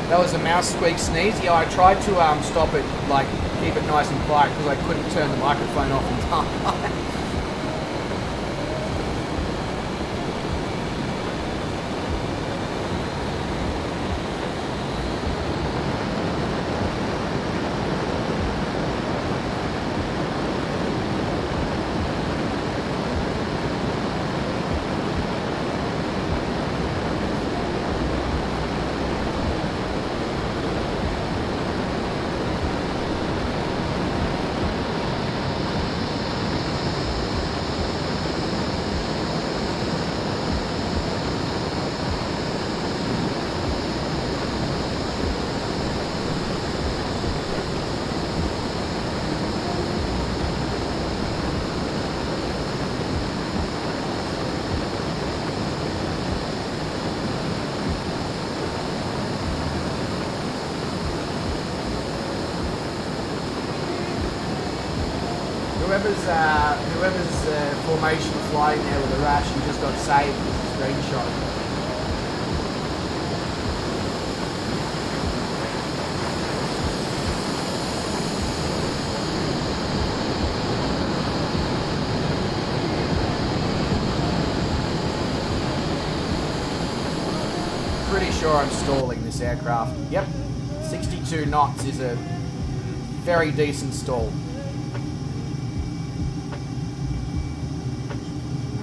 That was a mouse squeak sneeze. Yeah, I tried to stop it, like keep it nice and quiet because I couldn't turn the microphone off in time. Whoever's formation flying there with a rash and just got saved with a screenshot. Pretty sure I'm stalling this aircraft. Yep, 62 knots is a very decent stall.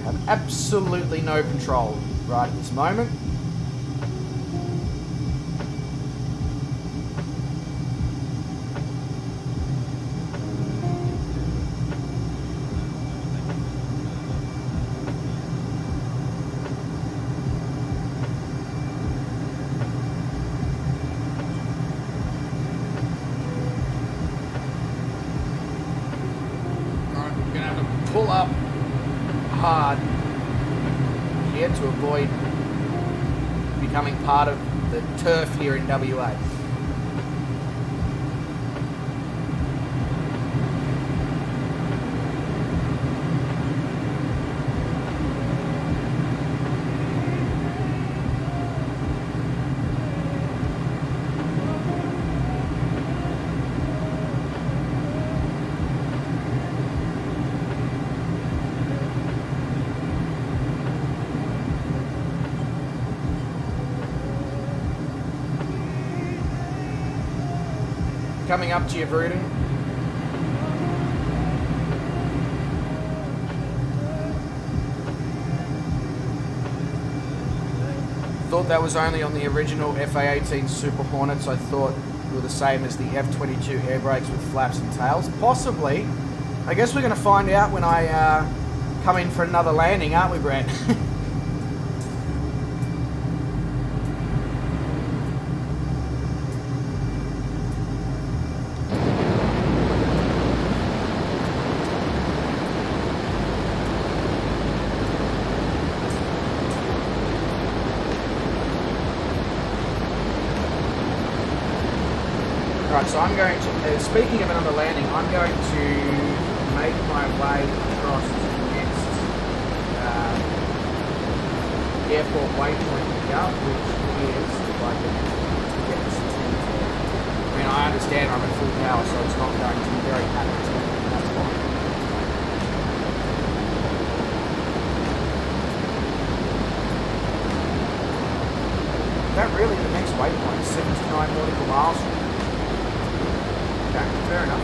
Have absolutely no control right at this moment. Alright, we're gonna have to pull up hard here to avoid becoming part of the turf here in WA. Coming up to you, Vruden. Thought that was only on the original FA-18 Super Hornets. I thought they were the same as the F-22 air brakes with flaps and tails. Possibly. I guess we're going to find out when I come in for another landing, aren't we, Brett? Right, so I'm going to, speaking of another landing, I'm going to make my way across to the next airport waypoint here, which is, if I can get this thing. I mean, I understand I'm at full power, so it's not going to be very happy to me. That's fine. Is that really the next waypoint? 79 nautical miles? Okay, fair enough.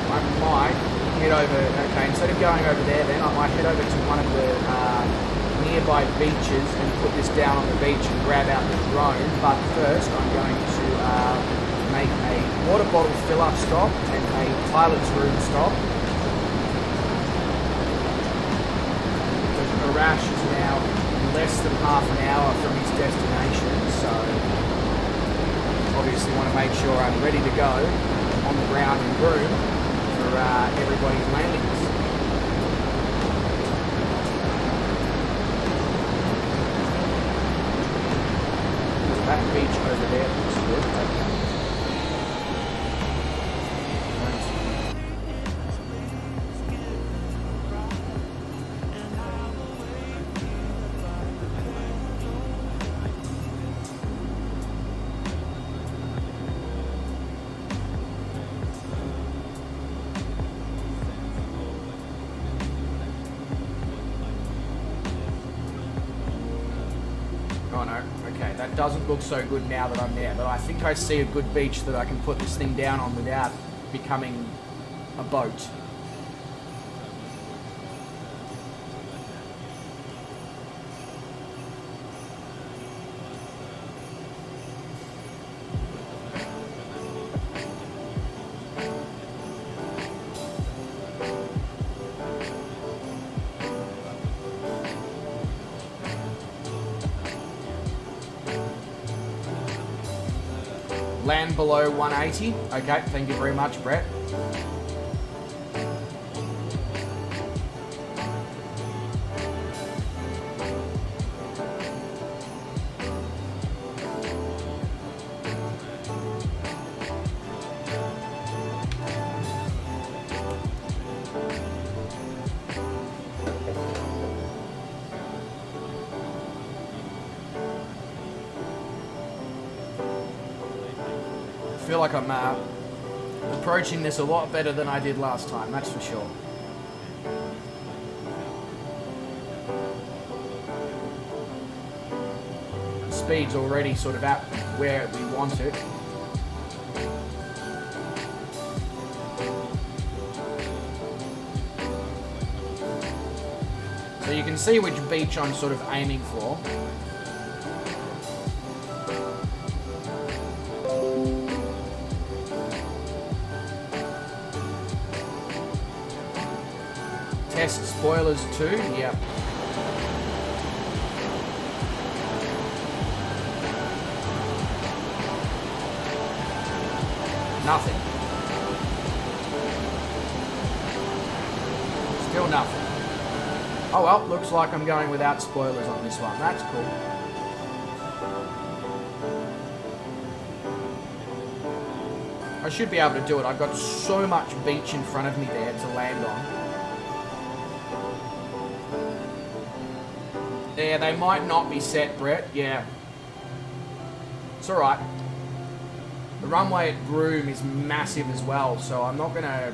I might head over, okay, instead of going over there then, I might head over to one of the nearby beaches and put this down on the beach and grab out the drone, but first I'm going to make a water bottle fill-up stop and a pilot's room stop. Arash is now less than half an hour from his destination, so obviously want to make sure I'm ready to go on the ground and room for everybody's landings. That beach over there looks good. Oh no, okay, that doesn't look so good now that I'm there, but I think I see a good beach that I can put this thing down on without becoming a boat. Land below 180. Okay, thank you very much, Brett. I feel like I'm approaching this a lot better than I did last time, that's for sure. The speed's already sort of at where we want it. So you can see which beach I'm sort of aiming for. Test spoilers too, yep. Nothing. Still nothing. Oh well, looks like I'm going without spoilers on this one. That's cool. I should be able to do it. I've got so much beach in front of me there to land on. Yeah, they might not be set, Brett. Yeah. It's alright. The runway at Broome is massive as well, so I'm not gonna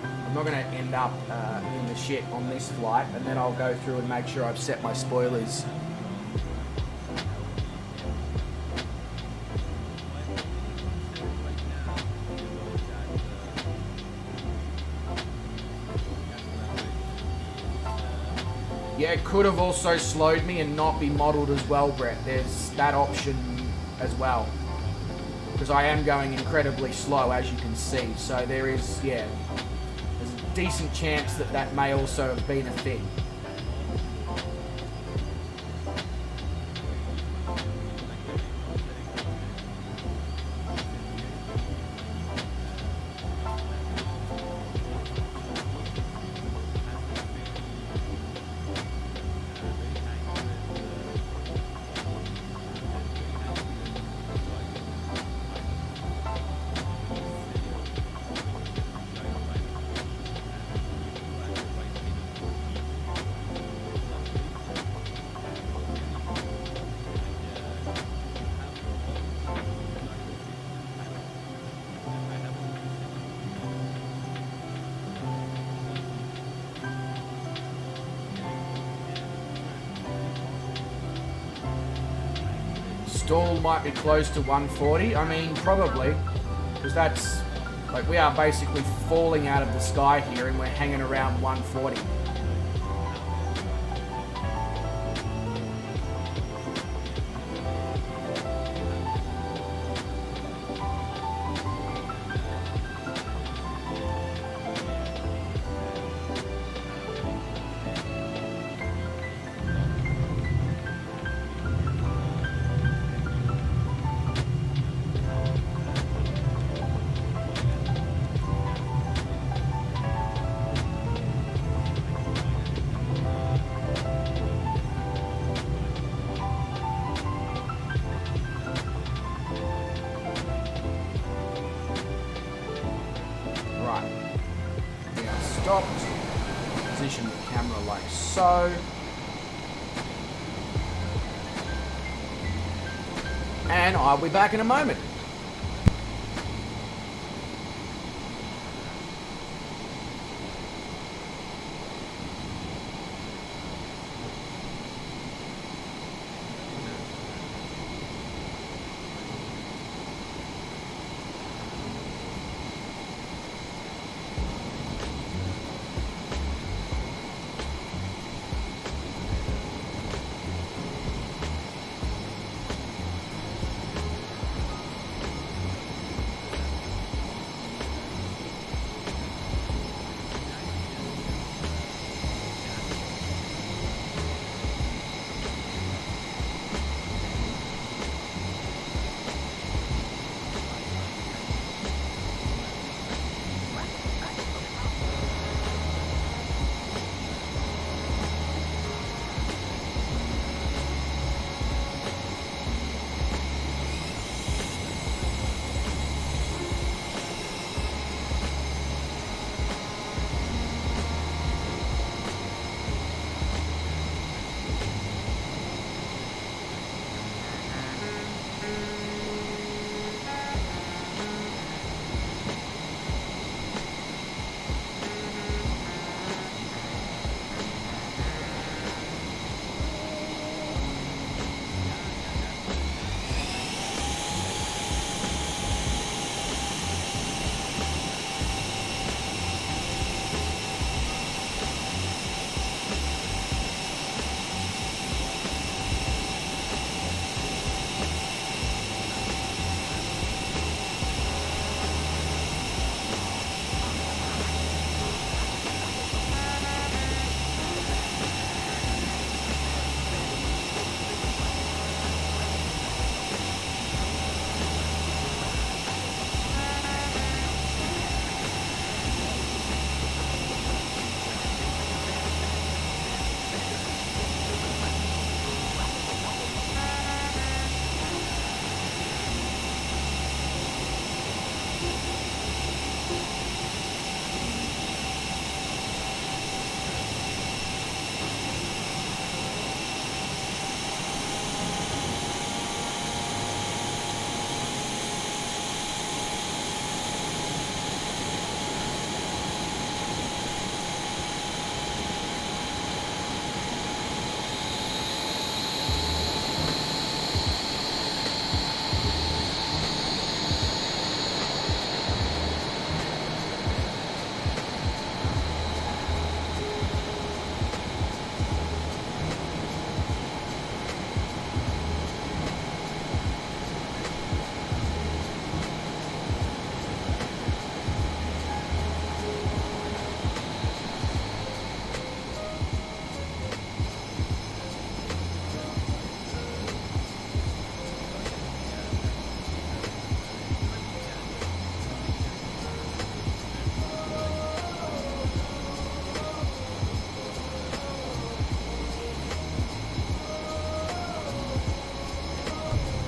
end up in the shit on this flight, and then I'll go through and make sure I've set my spoilers. Yeah, it could have also slowed me and not be modelled as well, Brett. There's that option as well. Because I am going incredibly slow, as you can see. So there is, yeah, there's a decent chance that that may also have been a thing. stall might be close to 140. I mean, probably, because that's like we are basically falling out of the sky here, and we're hanging around 140. Stopped. Position the camera like so. And I'll be back in a moment.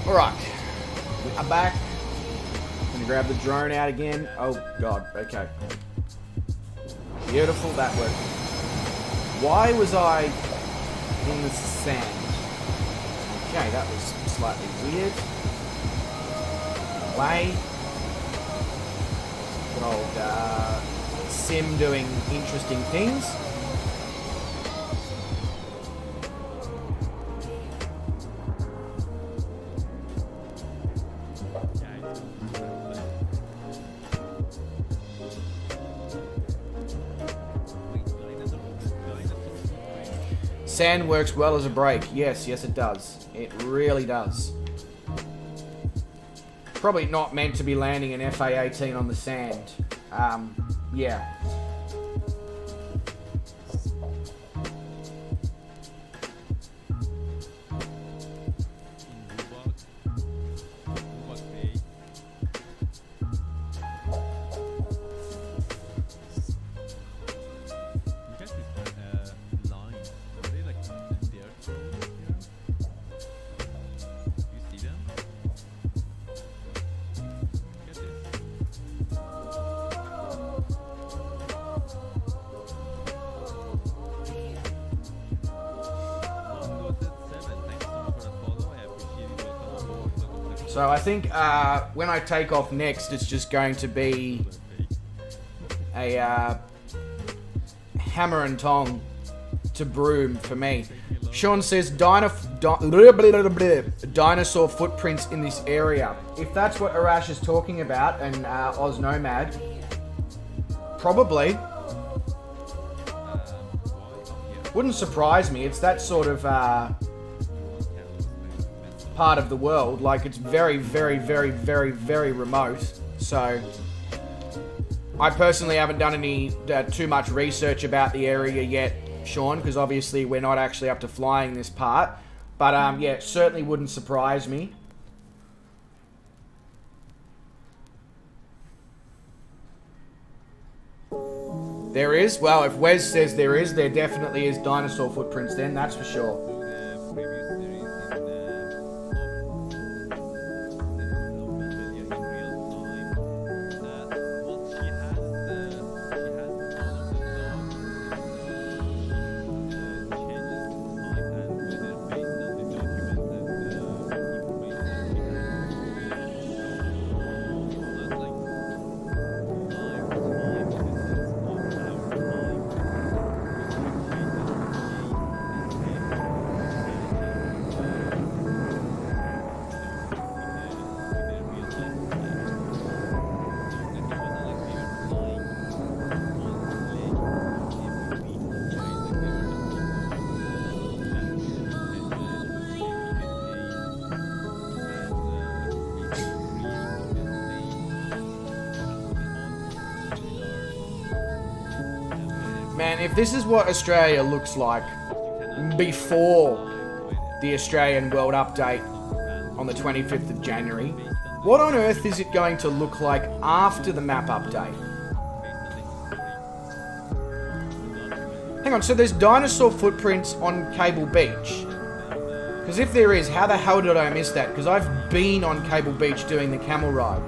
Alright, I'm back. Gonna grab the drone out again. Oh god, okay. Beautiful, that worked. Why was I in the sand? Okay, that was slightly weird. Play. Good old sim doing interesting things. Sand works well as a brake. Yes, yes it does. It really does. Probably not meant to be landing an FA-18 on the sand. Yeah. So I think when I take off next, it's just going to be a hammer and tong to Broome for me. Sean says dinosaur footprints in this area. If that's what Arash is talking about, and Oz Nomad, probably. Wouldn't surprise me. It's that sort of part of the world. Like, it's very, very, very, very, very remote. So I personally haven't done any too much research about the area yet, Sean, because obviously we're not actually up to flying this part. But yeah, it certainly wouldn't surprise me. There is? Well, if Wes says there is, there definitely is dinosaur footprints then, that's for sure. Man, if this is what Australia looks like before the Australian World Update on the 25th of January, what on earth is it going to look like after the map update? Hang on, so there's dinosaur footprints on Cable Beach? Because if there is, how the hell did I miss that? Because I've been on Cable Beach doing the camel ride.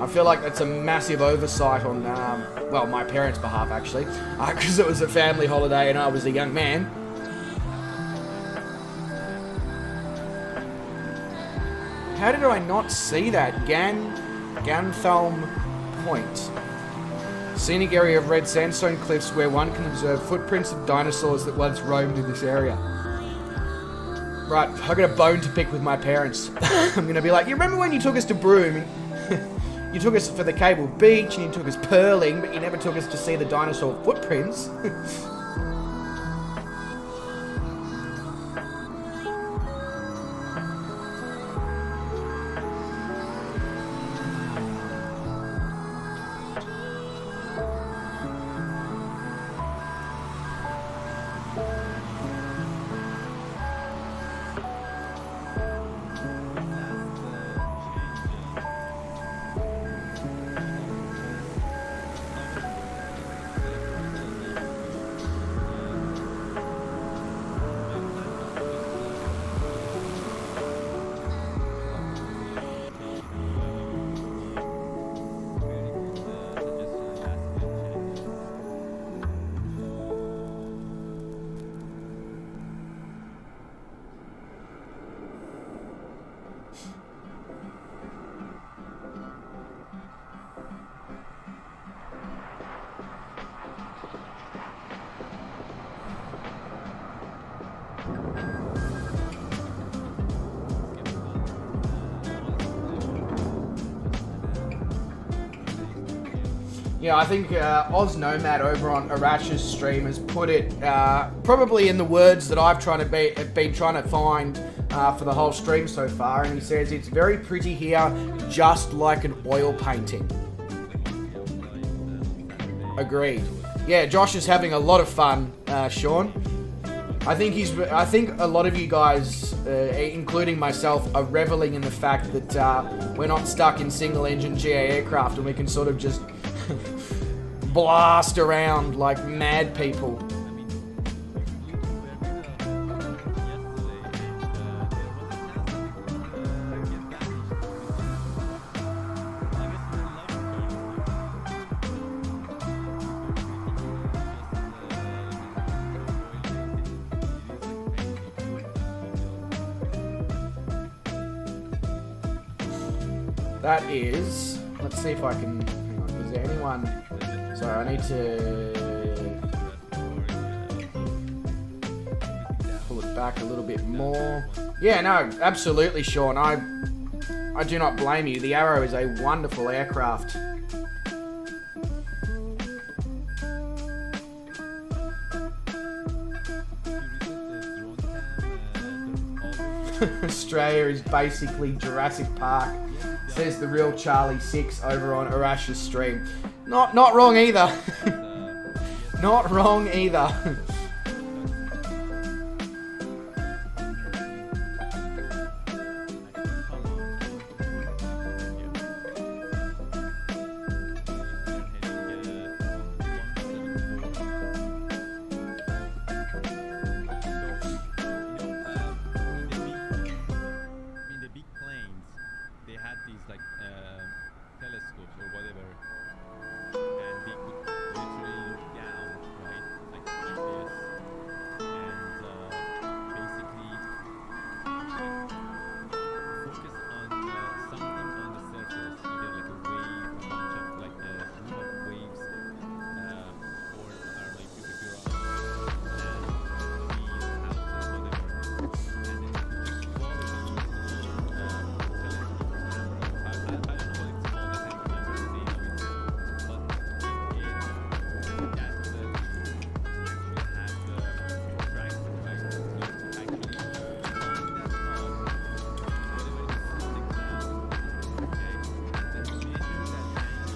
I feel like that's a massive oversight on, well, my parents' behalf, actually. Because it was a family holiday and I was a young man. How did I not see that? Ganthelm Point. Scenic area of red sandstone cliffs where one can observe footprints of dinosaurs that once roamed in this area. Right, I got a bone to pick with my parents. I'm going to be like, you remember when you took us to Broome? You took us for the Cable Beach and you took us pearling, but you never took us to see the dinosaur footprints. Yeah, I think Oz Nomad over on Arash's stream has put it probably in the words that I've been trying to find for the whole stream so far, and he says it's very pretty here, just like an oil painting. Agreed. Yeah, Josh is having a lot of fun, Sean. I think a lot of you guys, including myself, are reveling in the fact that we're not stuck in single-engine GA aircraft and we can sort of just blast around like mad people. That is, let's see if I can, hang on, is there anyone, sorry, I need to pull it back a little bit more. Yeah, no, absolutely, Sean, I do not blame you. The Arrow is a wonderful aircraft. Australia is basically Jurassic Park, says the real Charlie 6 over on Arash's stream. Not wrong either. Not wrong either.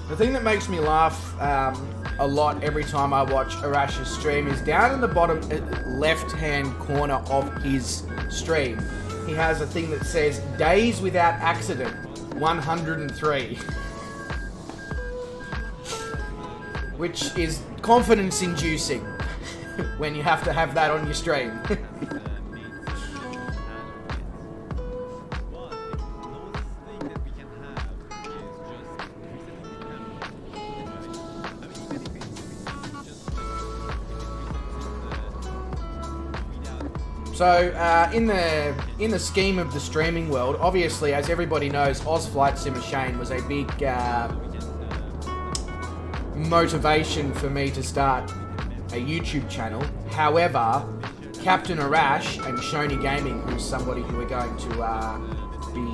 The thing that makes me laugh a lot every time I watch Arash's stream is down in the bottom left-hand corner of his stream. He has a thing that says, days without accident, 103. Which is confidence-inducing when you have to have that on your stream. So, in the scheme of the streaming world, obviously, as everybody knows, Oz Flight Simmer Shane was a big motivation for me to start a YouTube channel. However, Captain Arash and Shoney Gaming, who's somebody who we're going to be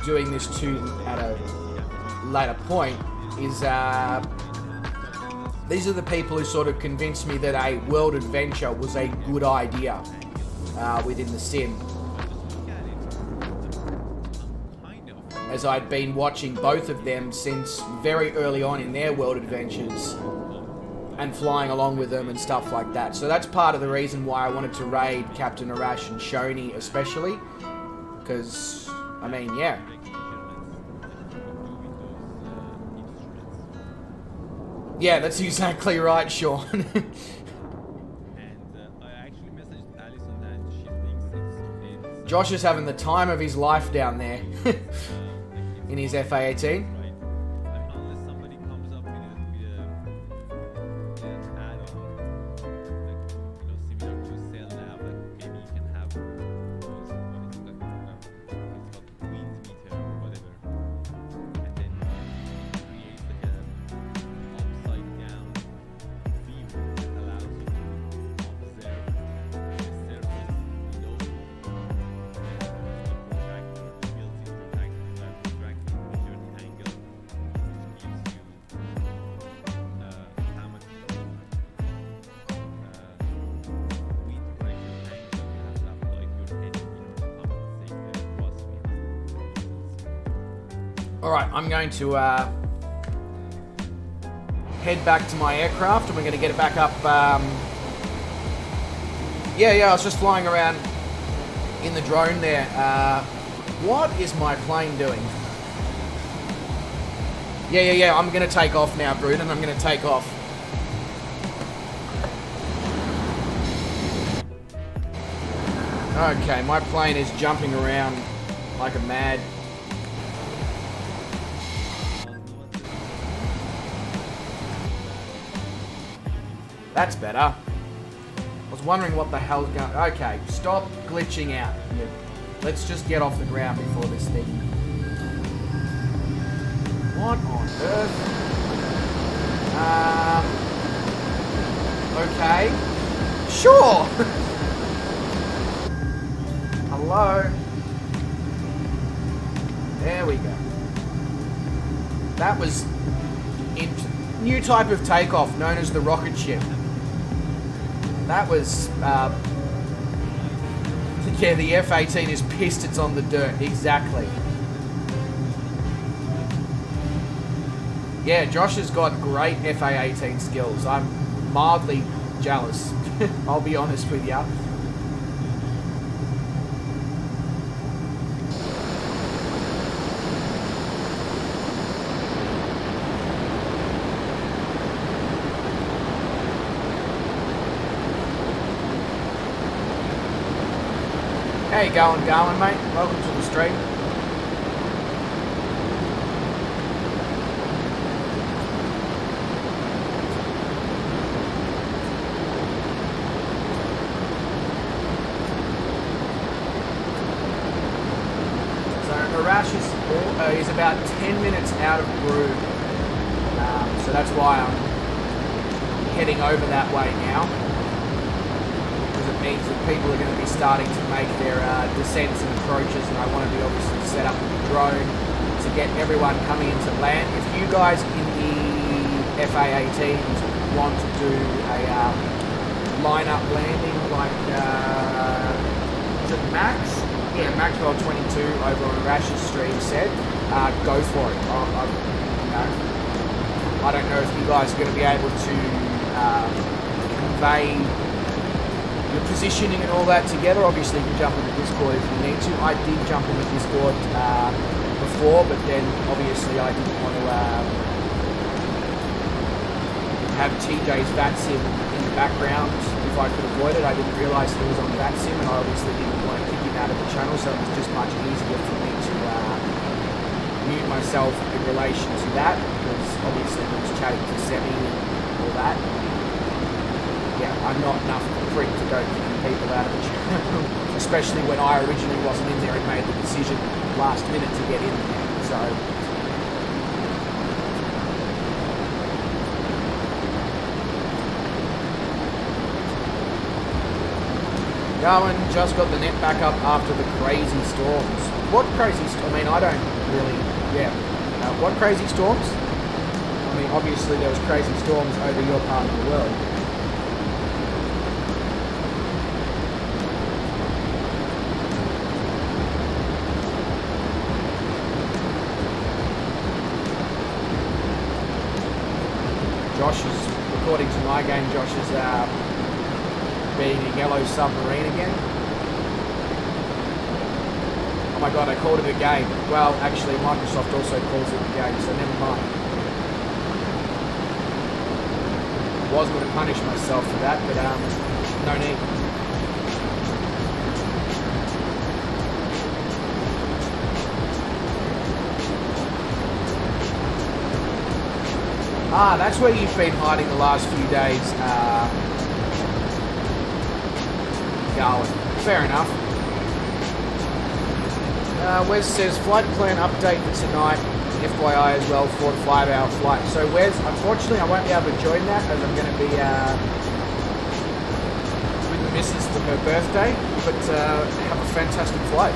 doing this to at a later point, is these are the people who sort of convinced me that a world adventure was a good idea within the sim. As I'd been watching both of them since very early on in their world adventures and flying along with them and stuff like that. So that's part of the reason why I wanted to raid Captain Arash and Shoney especially. Because, I mean, yeah. Yeah, that's exactly right, Sean. And I actually messaged Alison and she thinks it's Josh is having the time of his life down there in his FA-18. right. Unless somebody comes up with an add-on, like, similar to Cell Nav, like maybe you can have those, what is it, it's called Queen's Meter or whatever, and then create like a upside down view that allows you to observe the surface below the protractor, built-in protractor that measure the angle Alright, I'm going to head back to my aircraft and we're going to get it back up. Yeah, I was just flying around in the drone there. What is my plane doing? Yeah, I'm going to take off now, Bruden. I'm going to take off. Okay, my plane is jumping around like a mad. That's better. I was wondering what the hell's going... Okay, stop glitching out. Let's just get off the ground before this thing... What on earth? Okay. Sure! Hello? There we go. That was... New type of takeoff known as the rocket ship. That was... yeah, the F-18 is pissed it's on the dirt. Exactly. Yeah, Josh has got great FA-18 skills. I'm mildly jealous. I'll be honest with you. How you going, mate? Welcome to the stream. Is about 10 minutes out of Broome, so that's why I'm heading over that way now, because it means that people are going to be starting to make their descents and approaches, and I want to be obviously set up with the drone to get everyone coming into land. If you guys in the FA-18s want to do a line-up landing like is it Max? Yeah, Maxwell 22 over on Rash's stream said, go for it. I don't know if you guys are going to be able to convey your positioning and all that together. Obviously, you can jump in the Discord if you need to. I did jump in the Discord before, but then obviously I didn't want to have TJ's VATSIM in the background if I could avoid it. I didn't realise he was on VATSIM, and I obviously didn't want to kick him out of the channel, so it was just much easier for me to mute myself in relation to that, because obviously I was chatting to Semi and all that. Yeah, I'm not enough of a prick to go kicking people out of the channel, especially when I originally wasn't in there and made the decision last minute to get in there, so... Going, just got the net back up after the crazy storms. What crazy storms? I mean, I don't really, what crazy storms? I mean, obviously there was crazy storms over your part of the world. Josh is, according to my game, Josh is, being a yellow submarine again. Oh my god, I called it a game. Well, actually, Microsoft also calls it a game, so never mind. I was going to punish myself for that, but no need. Ah, that's where you've been hiding the last few days. Fair enough. Wes says flight plan update for tonight, FYI as well, 4 to 5 hour flight. So Wes, unfortunately I won't be able to join that as I'm going to be with the missus for her birthday, but have a fantastic flight.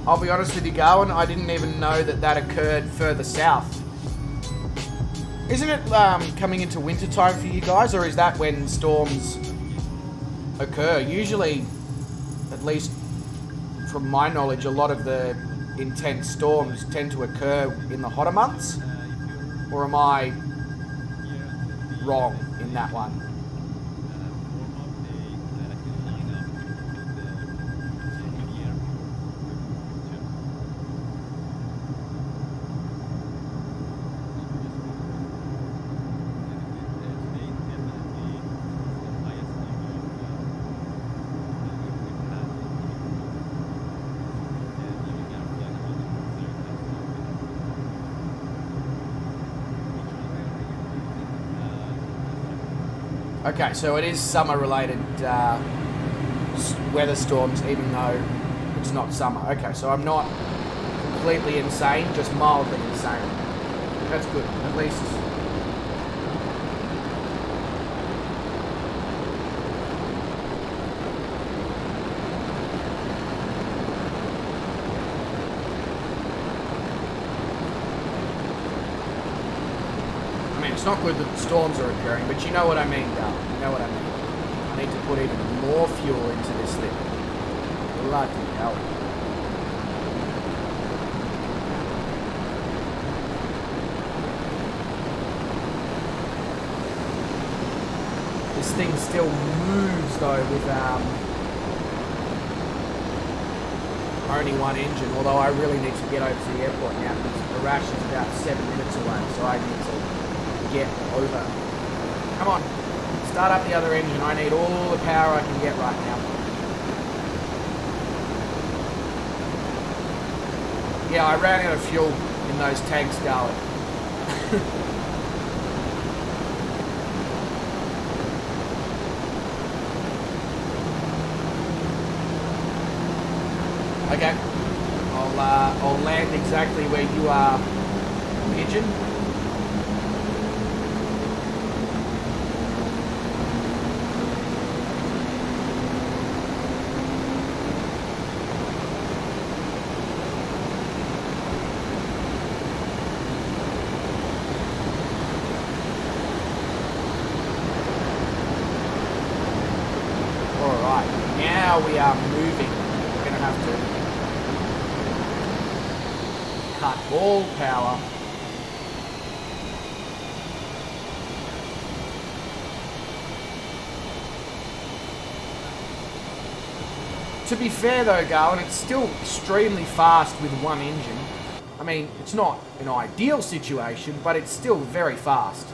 I'll be honest with you, Garwin, I didn't even know that that occurred further south. Isn't it coming into winter time for you guys, or is that when storms occur? Usually, at least from my knowledge, a lot of the intense storms tend to occur in the hotter months. Or am I wrong in that one? Okay, so it is summer-related weather storms, even though it's not summer. Okay, so I'm not completely insane, just mildly insane. That's good, at least. It's not good that storms are occurring, but you know what I mean, Darl. You know what I mean. I need to put even more fuel into this thing. Bloody hell. This thing still moves though with only one engine, although I really need to get over to the airport now because Arash is about 7 minutes away, so I need to get over. Come on, start up the other engine. I need all the power I can get right now. Yeah, I ran out of fuel in those tanks, darling. Okay, I'll land exactly where you are, Pigeon. We are moving. We're going to have to cut all power. To be fair though, Garwin, it's still extremely fast with one engine. I mean, it's not an ideal situation, but it's still very fast.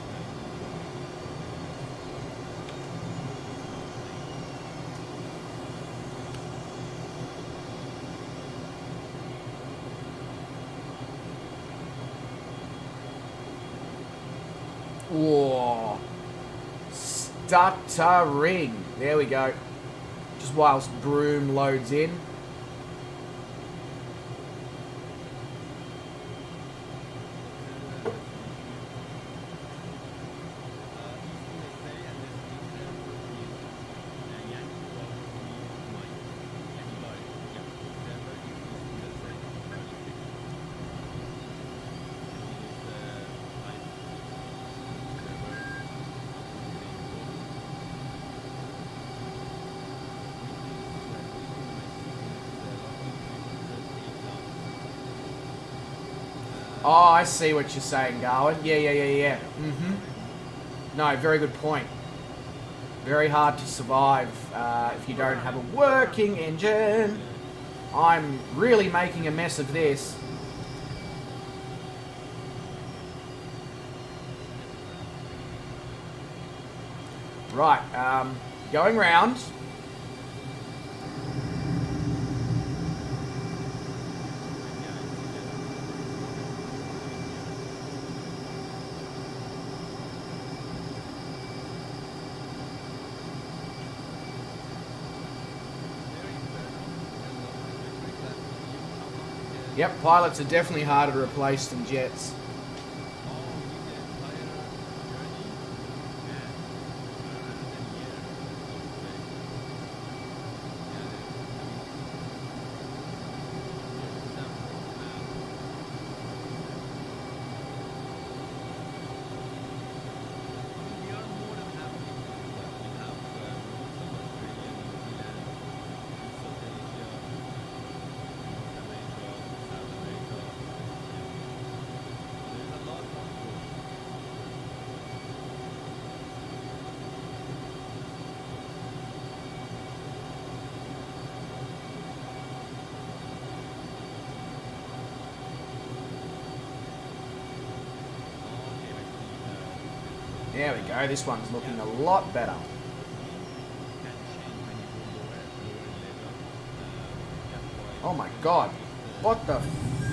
Whoa. Stuttering. There we go. Just whilst Broom loads in. Oh, I see what you're saying, Garwin. Yeah. No, very good point. Very hard to survive if you don't have a working engine. I'm really making a mess of this. Right, going round. Yep, pilots are definitely harder to replace than jets. There we go. This one's looking a lot better. Oh my god. What the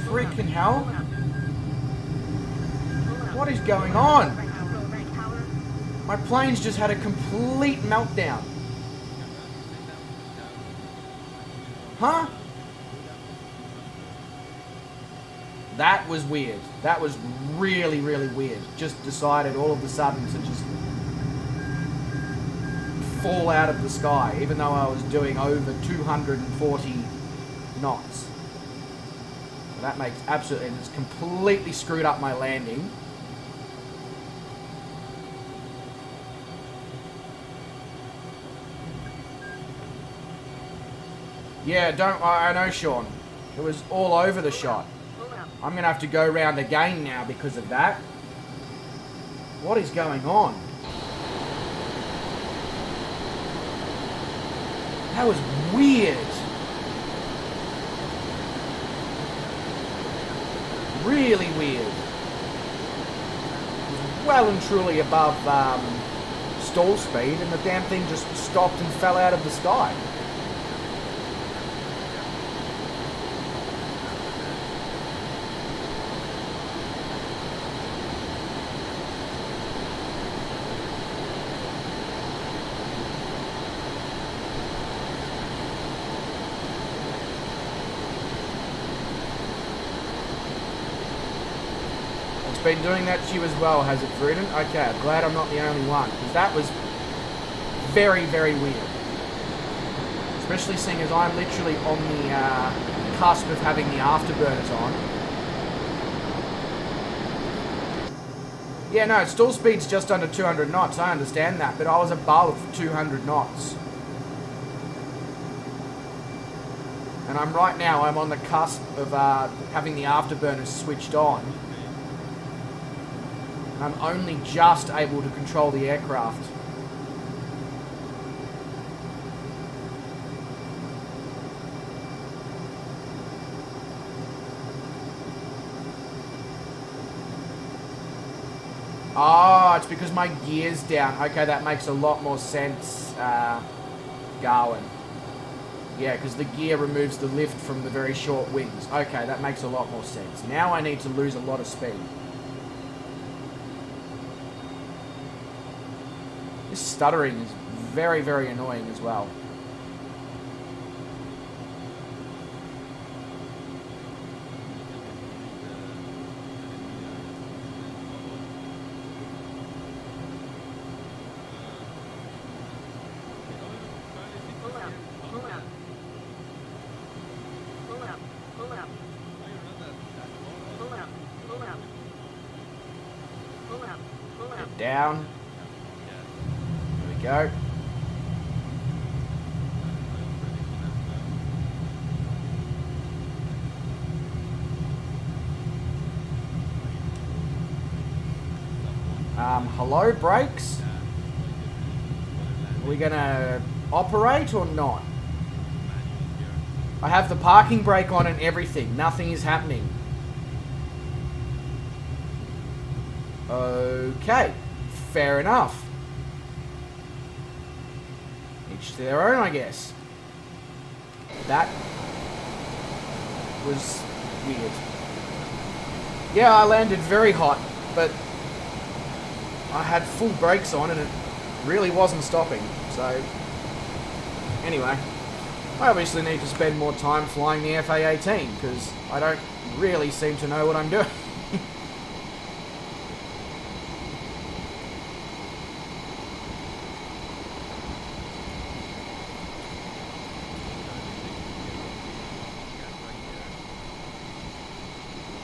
freaking hell? What is going on? My plane's just had a complete meltdown. Huh? That was weird. That was really, really weird. Just decided all of a sudden to just fall out of the sky, even though I was doing over 240 knots. So that makes absolutely, and it's completely screwed up my landing. Yeah, I know, Sean. It was all over the shot. I'm going to have to go round again now because of that. What is going on? That was weird. Really weird. It was well and truly above stall speed, and the damn thing just stopped and fell out of the sky. Been doing that to you as well, has it, Vruden? Okay, I'm glad I'm not the only one, because that was very, very weird. Especially seeing as I'm literally on the cusp of having the afterburners on. Yeah, no, stall speed's just under 200 knots, I understand that, but I was above 200 knots. And I'm right now, I'm on the cusp of having the afterburners switched on. I'm only just able to control the aircraft. Oh, it's because my gear's down. Okay, that makes a lot more sense, Garwin. Yeah, because the gear removes the lift from the very short wings. Okay, that makes a lot more sense. Now I need to lose a lot of speed. This stuttering is very, very annoying as well. Get down. Go. Hello, brakes? Are we gonna operate or not? I have the parking brake on and everything. Nothing is happening. Okay. Fair enough. Each to their own, I guess. That was weird. Yeah, I landed very hot, but I had full brakes on and it really wasn't stopping. So, anyway, I obviously need to spend more time flying the FA-18 because I don't really seem to know what I'm doing.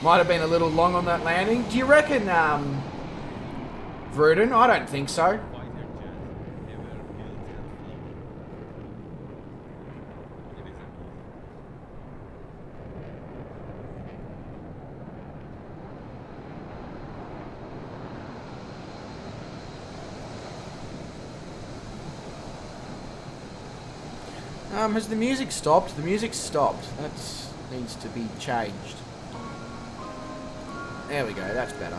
Might have been a little long on that landing. Do you reckon, Vruden? I don't think so. Has the music stopped? The music stopped. That needs to be changed. There we go, that's better.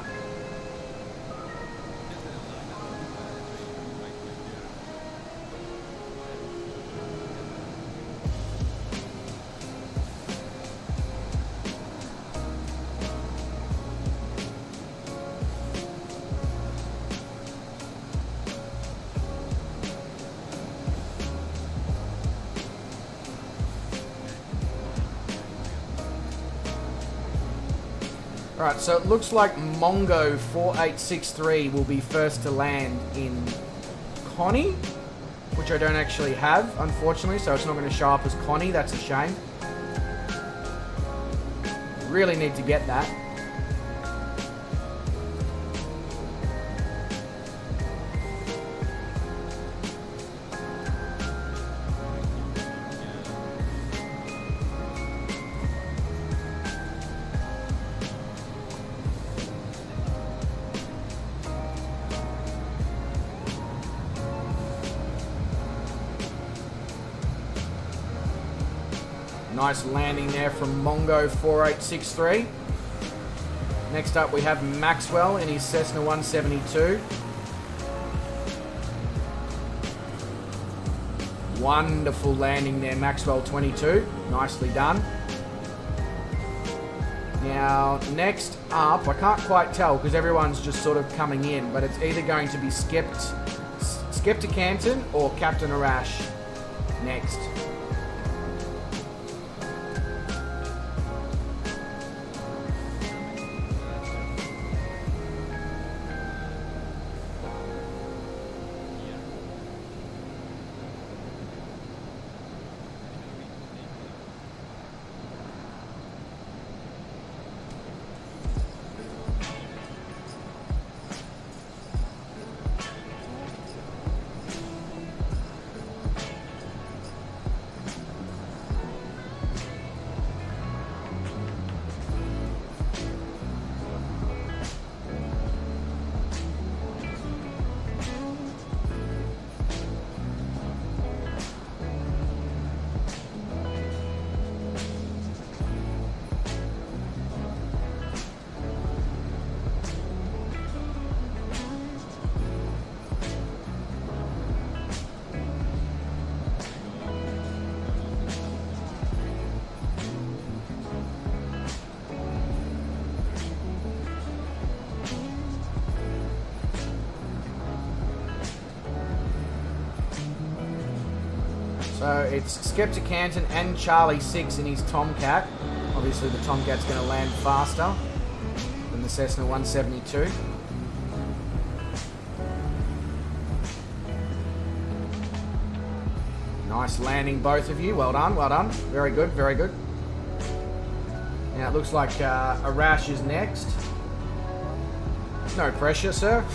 Right, so it looks like Mongo 4863 will be first to land in Connie, which I don't actually have, unfortunately, so it's not going to show up as Connie. That's a shame. Really need to get that. Nice landing there from Mongo 4863. Next up we have Maxwell in his Cessna 172. Wonderful landing there, Maxwell 22. Nicely done. Now, next up, I can't quite tell because everyone's just sort of coming in, but it's either going to be Skepta Canton or Captain Arash next. So it's Skepta Canton and Charlie 6 in his Tomcat. Obviously the Tomcat's going to land faster than the Cessna 172. Nice landing, both of you. Well done, well done. Very good, very good. Now it looks like Arash is next. No pressure, sir.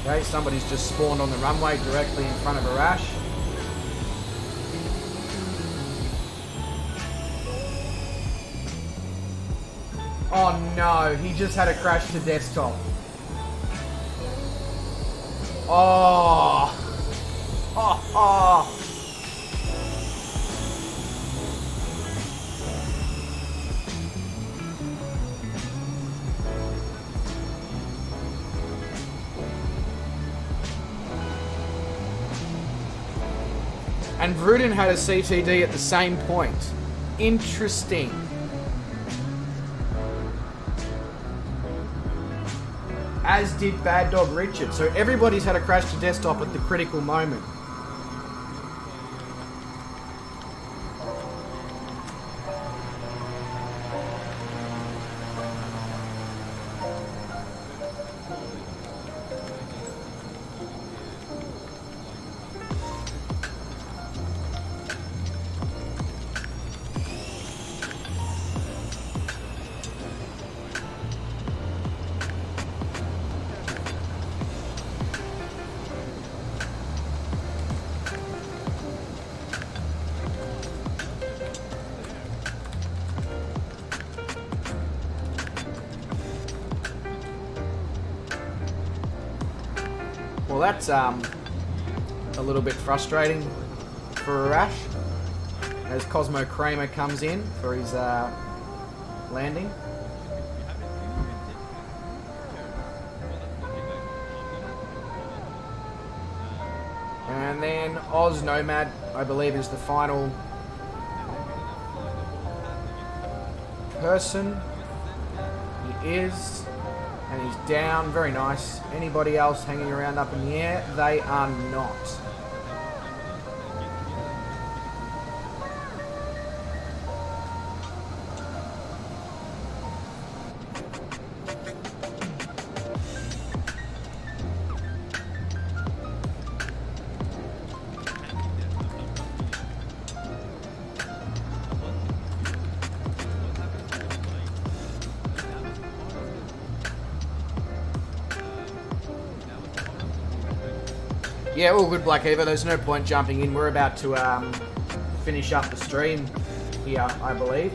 Okay, somebody's just spawned on the runway directly in front of Arash. Oh no, he just had a crash to desktop. Oh. Oh, oh. And Vruden had a CTD at the same point. Interesting. As did Bad Dog Richard. So everybody's had a crash to desktop at the critical moment. Well, that's a little bit frustrating for Arash as Cosmo Kramer comes in for his landing. And then Oz Nomad, I believe, is the final person. He is. And he's down. Very nice. Anybody else hanging around up in the air? They are not. Yeah, all good, Black Eva. There's no point jumping in. We're about to finish up the stream here, I believe.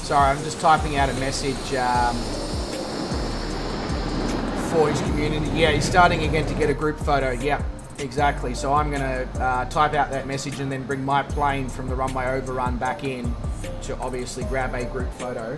Sorry, I'm just typing out a message for his community. Yeah, he's starting again to get a group photo. Yeah, exactly. So I'm going to type out that message and then bring my plane from the runway overrun back in to obviously grab a group photo.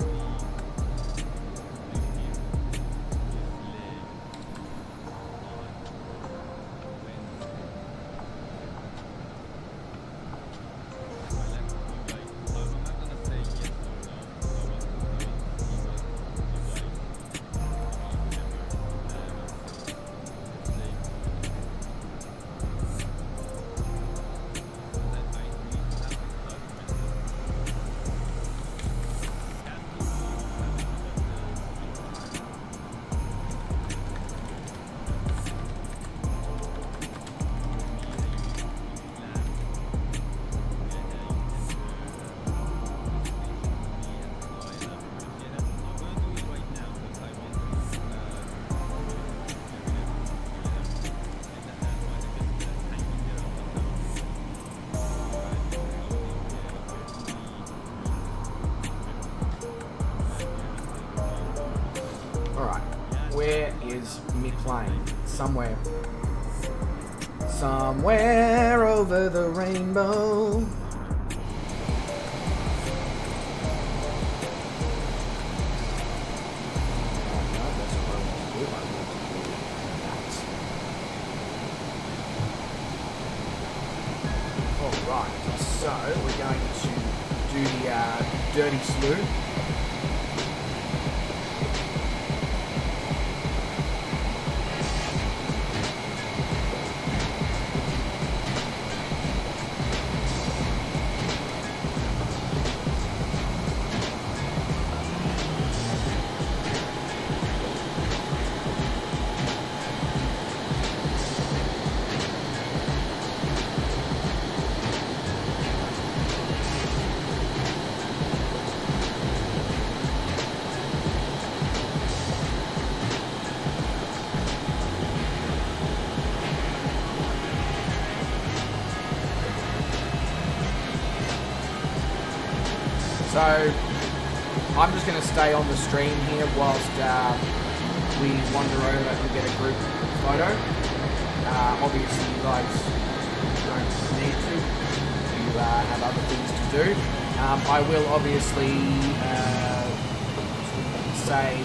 Where is me plane? Somewhere. Somewhere over the rainbow. Alright, so we're going to do the dirty slew. So I'm just going to stay on the stream here whilst we wander over and get a group photo. Obviously you guys don't need to. You have other things to do. I will obviously say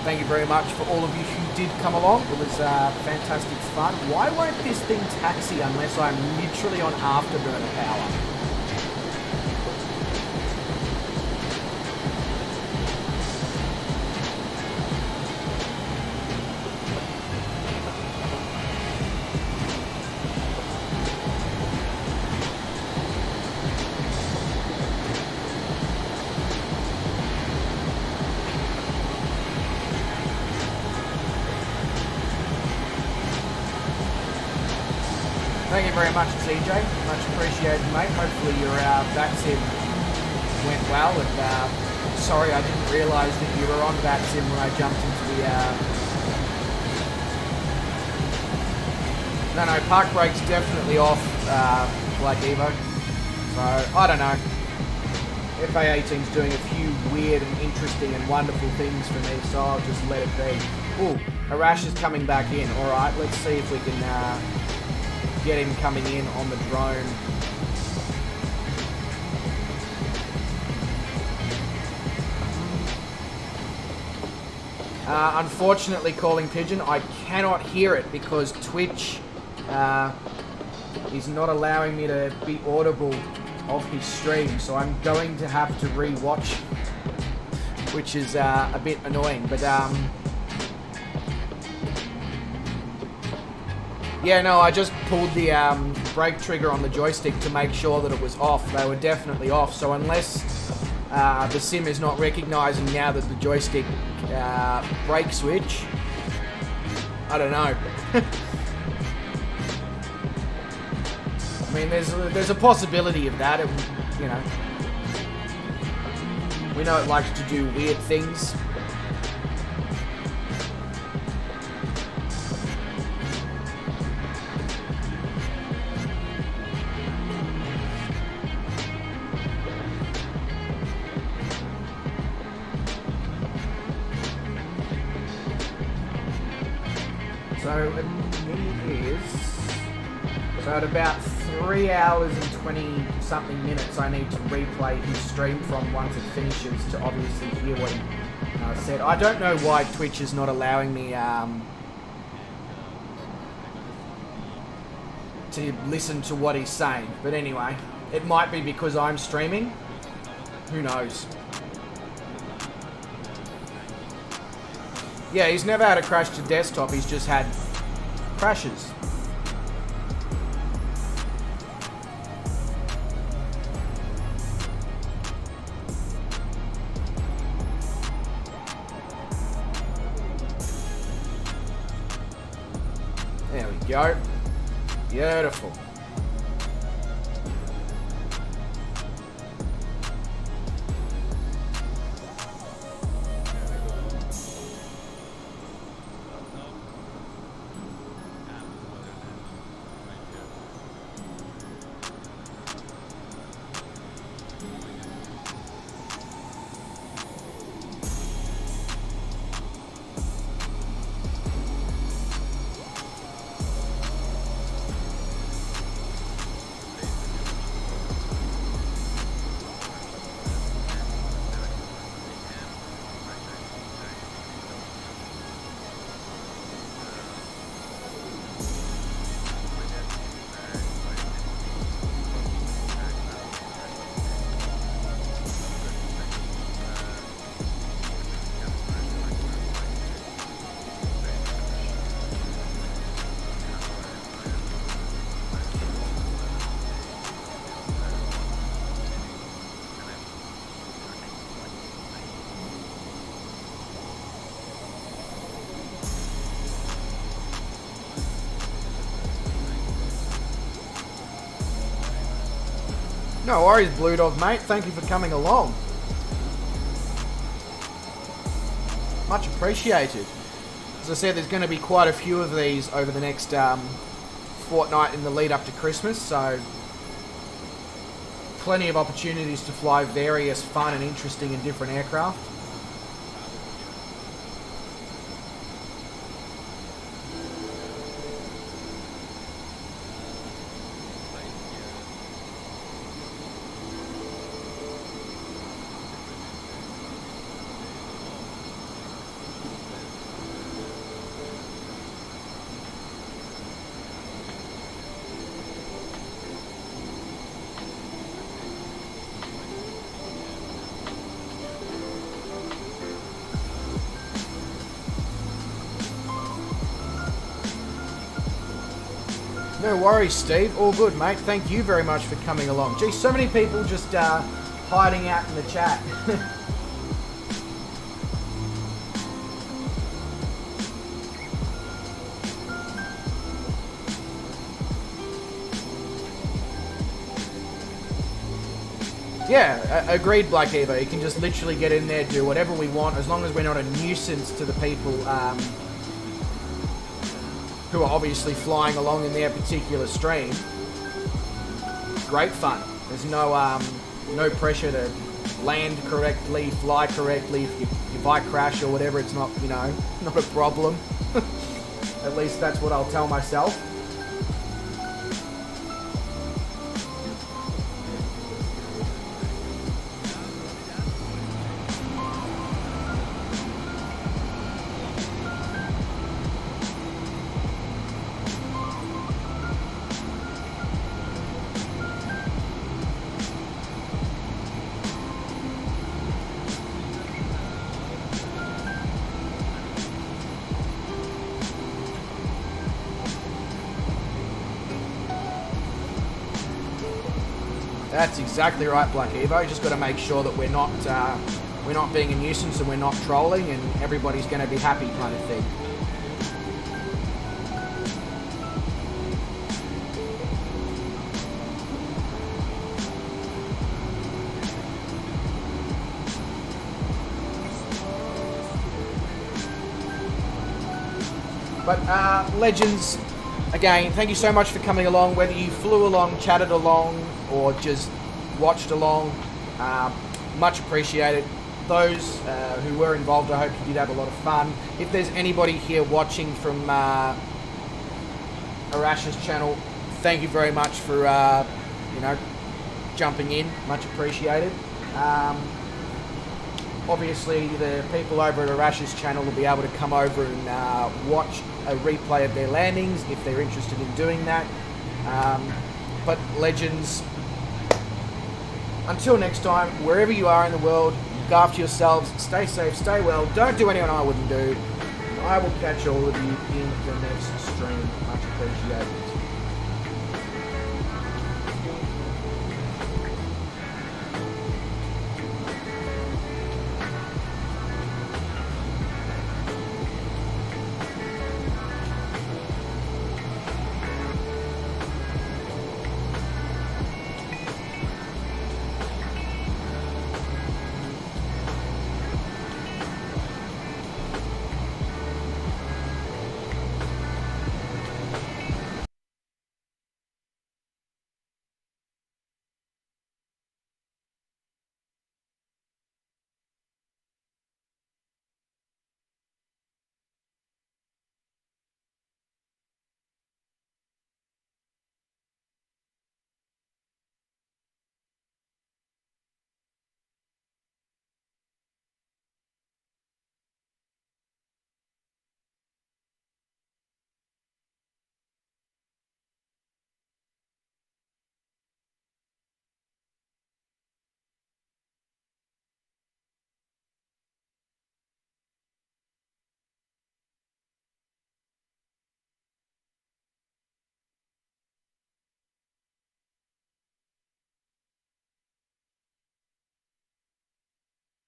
thank you very much for all of you who did come along. It was fantastic fun. Why won't this thing taxi unless I'm literally on afterburner power? Thank you very much, CJ. Much appreciated, mate. Hopefully your VATSIM went well. And sorry, I didn't realise that you were on VATSIM when I jumped into the... No, park brake's definitely off, Black Evo. So, I don't know. FA18's doing a few weird and interesting and wonderful things for me, so I'll just let it be. Ooh, Arash is coming back in. Alright, let's see if we can get him coming in on the drone. Unfortunately, Calling Pigeon, I cannot hear it because Twitch is not allowing me to be audible of his stream, so I'm going to have to re-watch, which is a bit annoying, but yeah, no, I just pulled the brake trigger on the joystick to make sure that it was off. They were definitely off, so unless the sim is not recognising now that the joystick brake switch, I don't know. I mean, there's a possibility of that. You know, we know it likes to do weird things. So it is. So at about 3 hours and 20 something minutes, I need to replay his stream from once it finishes to obviously hear what he said. I don't know why Twitch is not allowing me to listen to what he's saying. But anyway, it might be because I'm streaming. Who knows? Yeah, he's never had a crash to desktop. He's just had crashes. There we go. Beautiful. No worries, Blue Dog, mate. Thank you for coming along. Much appreciated. As I said, there's going to be quite a few of these over the next fortnight in the lead up to Christmas, so plenty of opportunities to fly various fun and interesting and different aircraft. No worries, Steve. All good, mate. Thank you very much for coming along. Gee, so many people just hiding out in the chat. Yeah, agreed, Black Evo. You can just literally get in there, do whatever we want, as long as we're not a nuisance to the people who are obviously flying along in their particular stream. Great fun. There's no pressure to land correctly, fly correctly. If I crash or whatever, it's not, you know, not a problem. At least that's what I'll tell myself. That's exactly right, Black Evo. You just got to make sure that we're not being a nuisance and we're not trolling, and everybody's going to be happy, kind of thing. But legends, again, thank you so much for coming along. Whether you flew along, chatted along, or just watched along, much appreciated. Those who were involved, I hope you did have a lot of fun. If there's anybody here watching from Arash's channel, thank you very much for you know, jumping in. Much appreciated. Obviously, the people over at Arash's channel will be able to come over and watch a replay of their landings if they're interested in doing that. But legends, until next time, wherever you are in the world, look after yourselves, stay safe, stay well, don't do anything I wouldn't do. I will catch all of you in the next stream. Much appreciated.